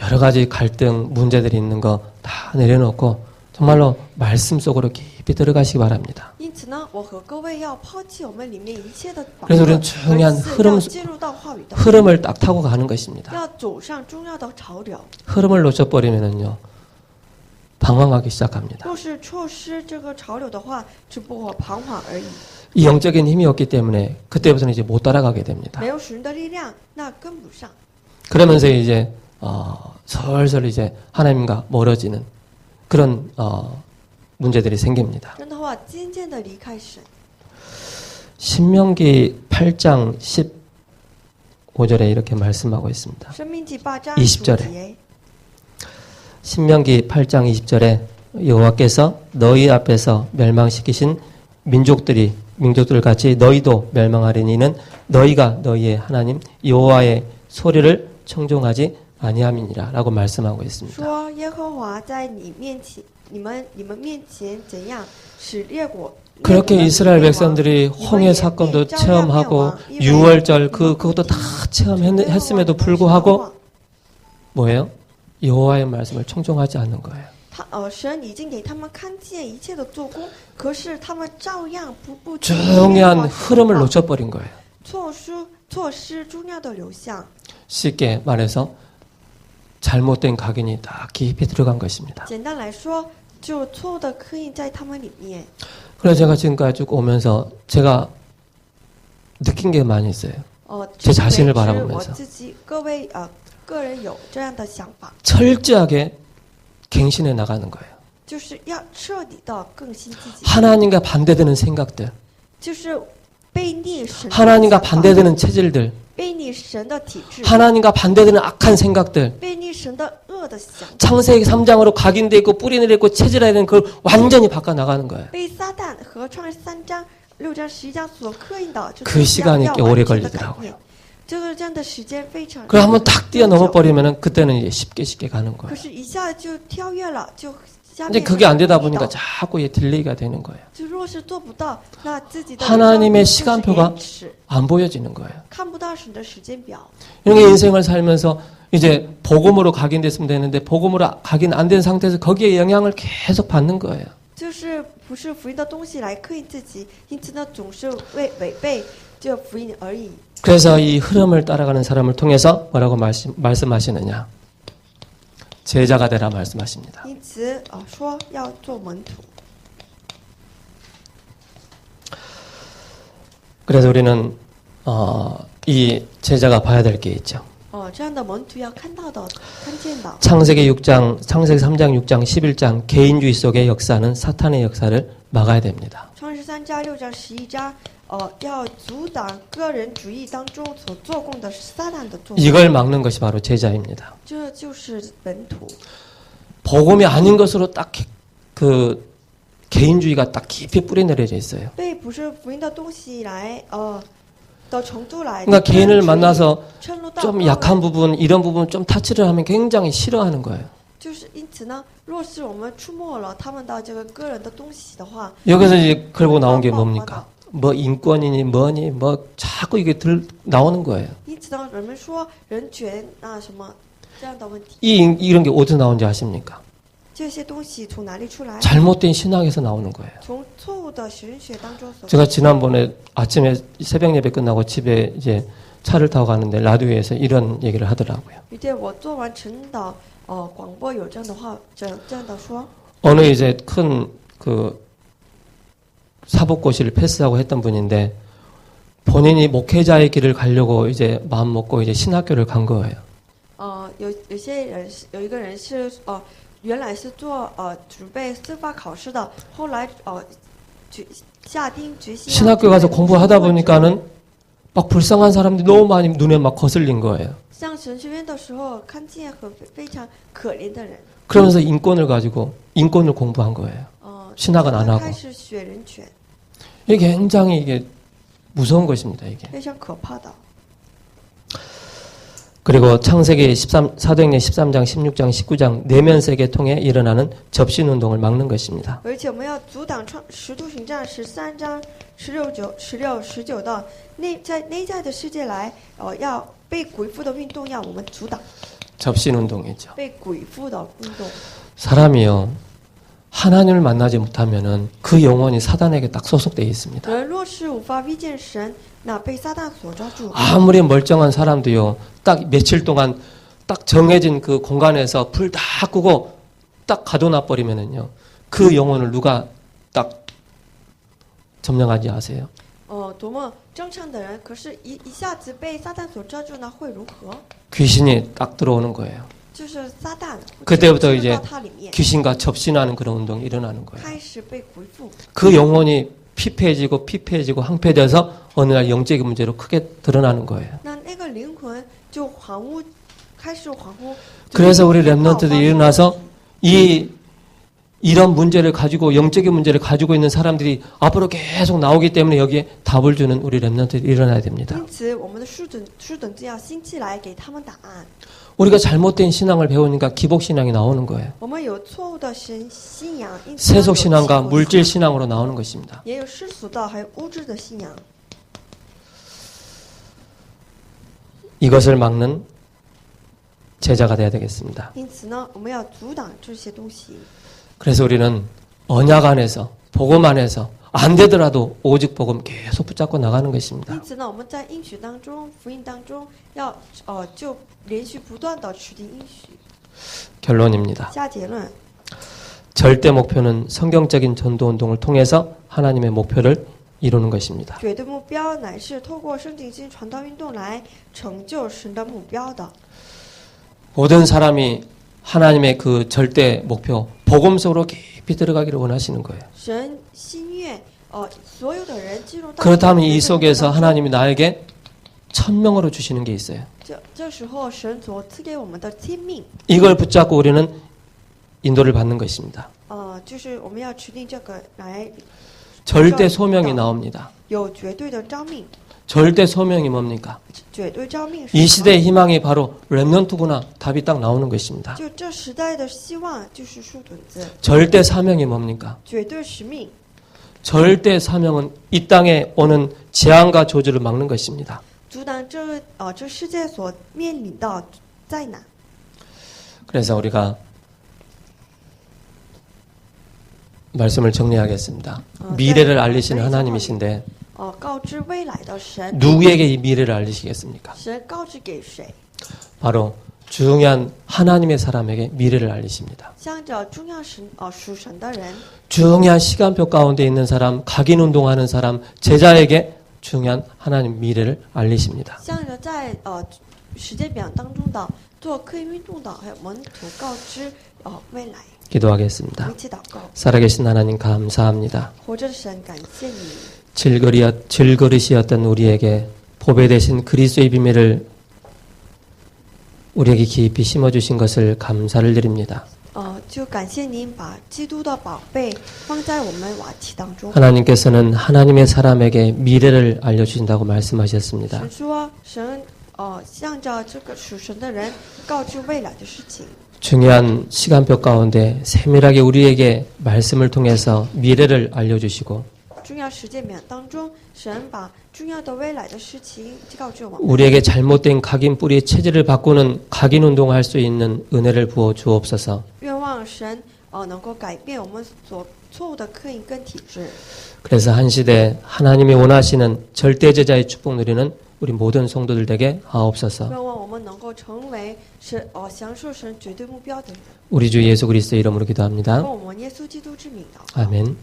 Speaker 1: 여러 가지 갈등 문제들이 있는 거 다 내려놓고 정말로 말씀 속으로 깊이 들어가시기 바랍니다.
Speaker 2: 因此呢，我和各位要抛弃我们里面一切的矛
Speaker 1: 그래서
Speaker 2: 盾，
Speaker 1: 우리는 중요한
Speaker 2: 而是
Speaker 1: 흐름
Speaker 2: 要进入到话语的
Speaker 1: 흐름을 딱 타고 가는 것입니다.
Speaker 2: 要走上重要的潮流。
Speaker 1: 흐름을 놓쳐버리면은요 방황하기 시작합니다.
Speaker 2: 若是错失这个潮流的话，只不过彷徨而已，
Speaker 1: 이 영적인 힘이 없기 때문에 그때부터는 이제 못 따라가게 됩니다.
Speaker 2: 没有神的力量，那跟不上。
Speaker 1: 그러면서 이제 슬슬 이제 하나님과 멀어지는 그런 문제들이 생깁니다.
Speaker 2: 这样的话，渐渐的离开神。
Speaker 1: 신명기 8장 15절에 이렇게 말씀하고 있습니다.
Speaker 2: 生命记8章
Speaker 1: 20 절에
Speaker 2: 节，
Speaker 1: 신명기 8장 20절에 여호와께서 너희 앞에서 멸망시키신 민족들 같이 너희도 멸망하리니는 너희가 너희의 하나님 여호와의 소리를 청종하지 아니함이니라라고 말씀하고 있습니다.
Speaker 2: 说耶和华在你们面前怎样使列国
Speaker 1: 그렇게 이스라엘 백성들이 홍해 사건도 체험하고 유월절 그것도 다 체험했음에도 불구하고 뭐예요? 여호와의 말씀을 청종하지 않는 거예요.
Speaker 2: 神已经给他们看见一切的做工，可是他们照样不
Speaker 1: 중요한 흐름을 놓쳐버린 거예요.
Speaker 2: 错失错失重要的流向。
Speaker 1: 쉽게 말해서 잘못된 각인이 다 깊이 들어간 것입니다.
Speaker 2: 简单来说，就错误的刻印在他们里面。
Speaker 1: 그래서 제가 지금까지 쭉 오면서 제가 느낀 게 많이 있어요. 제
Speaker 2: 至今
Speaker 1: 자신을
Speaker 2: 为止
Speaker 1: 바라보면서
Speaker 2: 我自己个人有这样的想法，
Speaker 1: 철저하게 갱신해 나가는 거예요.
Speaker 2: 就是要彻底的更新自己，
Speaker 1: 하나님과 반대되는 생각들,
Speaker 2: 就是背逆神的
Speaker 1: 하나님과
Speaker 2: 想法
Speaker 1: 반대되는 체질들,
Speaker 2: 背逆神的体制，
Speaker 1: 하나님과 반대되는 악한 생각들,
Speaker 2: 背逆神的恶的想法，
Speaker 1: 창세기 3장으로 각인돼 있고 뿌리내려 있고 체질화되는 걸 완전히 바꿔 나가는 거예요.
Speaker 2: 被撒旦和创世3章、6章、11章所刻印的，就
Speaker 1: 그
Speaker 2: 是
Speaker 1: 시간이
Speaker 2: 要
Speaker 1: 꽤
Speaker 2: 完
Speaker 1: 오래
Speaker 2: 全的改
Speaker 1: 걸리더라고요.
Speaker 2: 变。这个这样的时间非常。
Speaker 1: 그래 한번 탁 뛰어넘어 버리면은 그때는 이제 쉽게 가는
Speaker 2: 可
Speaker 1: 거예요.
Speaker 2: 是，一下就跳跃了，就下
Speaker 1: 근데
Speaker 2: 面
Speaker 1: 그게 안 되다
Speaker 2: 很容易
Speaker 1: 보니까
Speaker 2: 倒
Speaker 1: 자꾸 이 딜레이가 되는 거예요.
Speaker 2: 就若是做不到，那自己的
Speaker 1: 하나님의
Speaker 2: 人生就是
Speaker 1: 시간표가
Speaker 2: 延迟，
Speaker 1: 안 보여지는 거예요.
Speaker 2: 看不到神的时间表。
Speaker 1: 이렇게 인생을 살면서 이제 복음으로 각인됐으면 되는데 복음으로 각인 안 된 상태에서 거기에 영향을 계속 받는 거예요.
Speaker 2: 就是不是福音的东西来刻印自己，因此呢，总是违背这福音而已。
Speaker 1: 그래서 이 흐름을 따라가는 사람을 통해서 뭐라고 말씀하시느냐? 제자가 되라 말씀하십니다.
Speaker 2: 因此说要做门徒。
Speaker 1: 그래서 우리는 이 제자가 봐야 될 게 있죠.
Speaker 2: 这样的门徒要看到的、看见的。
Speaker 1: 창세기 3장 6장 11장 개인주의 속의 역사는 사탄의 역사를 막아야 됩니다.
Speaker 2: 创世3章、6章、11章，要阻挡个人主义当中所做工的是撒旦的作为，
Speaker 1: 이걸 막는 것이 바로 제자입니다.
Speaker 2: 这就是门徒。
Speaker 1: 복음이 아닌 것으로 딱 그 개인주의가 딱 깊이 뿌리내려져 있어요.
Speaker 2: 被不是福音的东西来的程度来，
Speaker 1: 그러니까 개인을 만나서
Speaker 2: 称入到
Speaker 1: 좀
Speaker 2: 个人
Speaker 1: 약한 부분 이런 부분 좀 타치를 하면 굉장히 싫어하는 거예요.
Speaker 2: 就是因此呢，若是我们触摸了他们的这个个人的东西的话，
Speaker 1: 여기서 이제 걸고 나온 게 뭡니까? 뭐 인권이니 뭐니 뭐 자꾸 이게 나오는 거예요.
Speaker 2: 因此呢，人们说人权什么这样的问题，
Speaker 1: 이런 게 어디서 나온지 아십니까?
Speaker 2: 这些东西从哪里出来？
Speaker 1: 잘못된 신학에서 나오는 거예요.
Speaker 2: 从错误的神学当中所。
Speaker 1: 제가 지난번에 아침에 새벽 예배 끝나고 집에 이제 차를 타고 가는데 라디오에서 이런 얘기를 하더라고요.
Speaker 2: 有天我做完晨祷，广播有这样的话，这样的说，
Speaker 1: 어느 이제 큰 그 사법고시를 패스하고 했던 분인데 본인이 목회자의 길을 가려고 이제 마음 먹고 이제 신학교를 간 거예요.
Speaker 2: 有些人是有一个人是原来是做准备司法考试的，后来下定决心。
Speaker 1: 신학교 가서 공부하다 보니까는 막 불쌍한 사람들이 너무 많이 눈에 막 거슬린 거예요.
Speaker 2: 上神学院的时候，看见非常可怜的人。
Speaker 1: 그러면서 인권을 가지고 인권을 공부한 거예요. 신학은 안 하고.
Speaker 2: 开始学人权，
Speaker 1: 이게 굉장히 이게 무서운 것입니다. 이게.
Speaker 2: 非常可怕的。
Speaker 1: 그리고 창세기 사도행전 13장, 16장, 19장 내면 세계 통해 일어나는 접신 운동을 막는 것입니다.
Speaker 2: 而且我们要阻挡使徒行传13章16、19的内在的世界来，要被鬼附的运动，要我们阻挡
Speaker 1: 접신 운동이죠.
Speaker 2: 被鬼附的运动。
Speaker 1: 사람이요. 하나님을 만나지 못하면은 그 영혼이 사단에게 딱 소속되어 있습니다.
Speaker 2: 人若是无法遇见神，那被撒旦所抓住。
Speaker 1: 아무리 멀쩡한 사람도요. 딱 며칠 동안 딱 정해진 그 공간에서 불 다 끄고 딱 가둬놔 버리면은요. 그 영혼을 누가 딱 점령하지 아세요?
Speaker 2: 多么正常的人，可是一下子被撒旦所抓住，那会如何？
Speaker 1: 귀신이 딱 들어오는 거예요.
Speaker 2: 就是撒旦
Speaker 1: 그때부터 이제
Speaker 2: 到他里面，
Speaker 1: 귀신과 접신하는 그런 운동이 일어나는 거예요.
Speaker 2: 开始被鬼附。
Speaker 1: 그 영혼이 피폐해지고 황폐돼서 어느 날 영적인 문제로 크게 드러나는 거예요.
Speaker 2: 那个灵魂就开始恍惚。
Speaker 1: 그래서 우리 렘넌트들이 일어나서 이런 문제를 가지고 영적인 문제를 가지고 있는 사람들이 앞으로 계속 나오기 때문에 여기에 답을 주는 우리 렘넌트들이 일어나야 됩니다.
Speaker 2: 因此，我们的书等就要兴起来给他们答案。
Speaker 1: 우리가 잘못된 신앙을 배우니까 기복 신앙이 나오는 거예요.
Speaker 2: 我们有错误的信仰，因此
Speaker 1: 세속 신앙과 물질 신앙으로 나오는 것입니다.
Speaker 2: 也有世俗的，还有物质的信仰。
Speaker 1: 이것을 막는 제자가 돼야 되겠습니다.
Speaker 2: 因此呢，我们要阻挡这些东西。
Speaker 1: 그래서 우리는 언약 안에서 복음 안에서 안 되더라도 오직 복음 계속 붙잡고 나가는 것입니다.
Speaker 2: 因此呢，我们在应许当中、福音当中，要就连续不断的持定应许。
Speaker 1: 결론입니다.
Speaker 2: 下结论，
Speaker 1: 절대 목표는 성경적인 전도 운동을 통해서 하나님의 목표를 이루는 것입니다.
Speaker 2: 绝对目标乃是透过圣经性传道运动来成就神的目标的。
Speaker 1: 모든 사람이 하나님의 그 절대 목표 복음 속으로 깊이 들어가기를 원하시는 거예요.
Speaker 2: 神心愿，所有的人进入到
Speaker 1: 그렇다면 이
Speaker 2: 神的
Speaker 1: 속에서
Speaker 2: 目标当中
Speaker 1: 하나님이 나에게 천명으로 주시는 게 있어요.
Speaker 2: 这时候神所赐给我们的天命，
Speaker 1: 이걸 붙잡고 우리는 인도를 받는 것입니다.
Speaker 2: 就是我们要持定这个来
Speaker 1: 절대 소명이 나옵니다.
Speaker 2: 有绝对的召命。
Speaker 1: 절대 소명이 뭡니까?
Speaker 2: 绝对召命是
Speaker 1: 이
Speaker 2: 什么？
Speaker 1: 시대의 희망이 바로 렘넌트구나. 답이 딱 나오는 것입니다.
Speaker 2: 就这时代的希望就是树墩子，
Speaker 1: 절대 사명이 뭡니까?
Speaker 2: 绝对使命。
Speaker 1: 절대 사명은 이 땅에 오는 재앙과 저주를 막는 것입니다.
Speaker 2: 阻挡这世界所面临的灾难。
Speaker 1: 그래서 우리가 말씀을 정리하겠습니다. 미래를 알리시는 하나님이신데
Speaker 2: 告知未来的神，
Speaker 1: 누구에게 이 미래를 알리시겠습니까?
Speaker 2: 神告知给谁？
Speaker 1: 바로 중요한 하나님의 사람에게 미래를 알리십니다.
Speaker 2: 向着中央神属神的人，
Speaker 1: 중요한 시간표 가운데 있는 사람, 각인 운동하는 사람, 제자에게 중요한 하나님 미래를 알리십니다.
Speaker 2: 向着在时间表当中的做刻意运动的还有门徒告知未来。
Speaker 1: 기도하겠습니다.
Speaker 2: 一起祷告，
Speaker 1: 살아계신 하나님 감사합니다.
Speaker 2: 活着的神感谢你，
Speaker 1: 질그릇이었던 우리에게 보배 되신 그리스도의 비밀을 우리에게 깊이 심어주신 것을 감사를 드립니다.
Speaker 2: 就感谢您把基督的宝贝放在我们瓦器当中。
Speaker 1: 하나님께서는 하나님의 사람에게 미래를 알려주신다고 말씀하셨습니다.
Speaker 2: 神说，神向着这个属神的人告知未来的事情。
Speaker 1: 중요한 시간표 가운데 세밀하게 우리에게 말씀을 통해서 미래를 알려주시고
Speaker 2: 重要时间表当中，神把重要的未来的事情告知我们。
Speaker 1: 우리에게 잘못된 각인 뿌리의 체질을 바꾸는 각인 운동을 할 수 있는 은혜를 부어 주옵소서.
Speaker 2: 愿望神能够改变我们所错误的刻印跟体质。
Speaker 1: 그래서 한 시대 하나님이 원하시는 절대 제자의 축복 누리는 우리 모든 성도들 되게 하옵소서.
Speaker 2: 愿望我们能够成为神享受神绝对目标的人。
Speaker 1: 우리 주 예수 그리스도의 이름으로 기도합니다.
Speaker 2: 奉我们耶稣基督之名祷告。
Speaker 1: 아멘.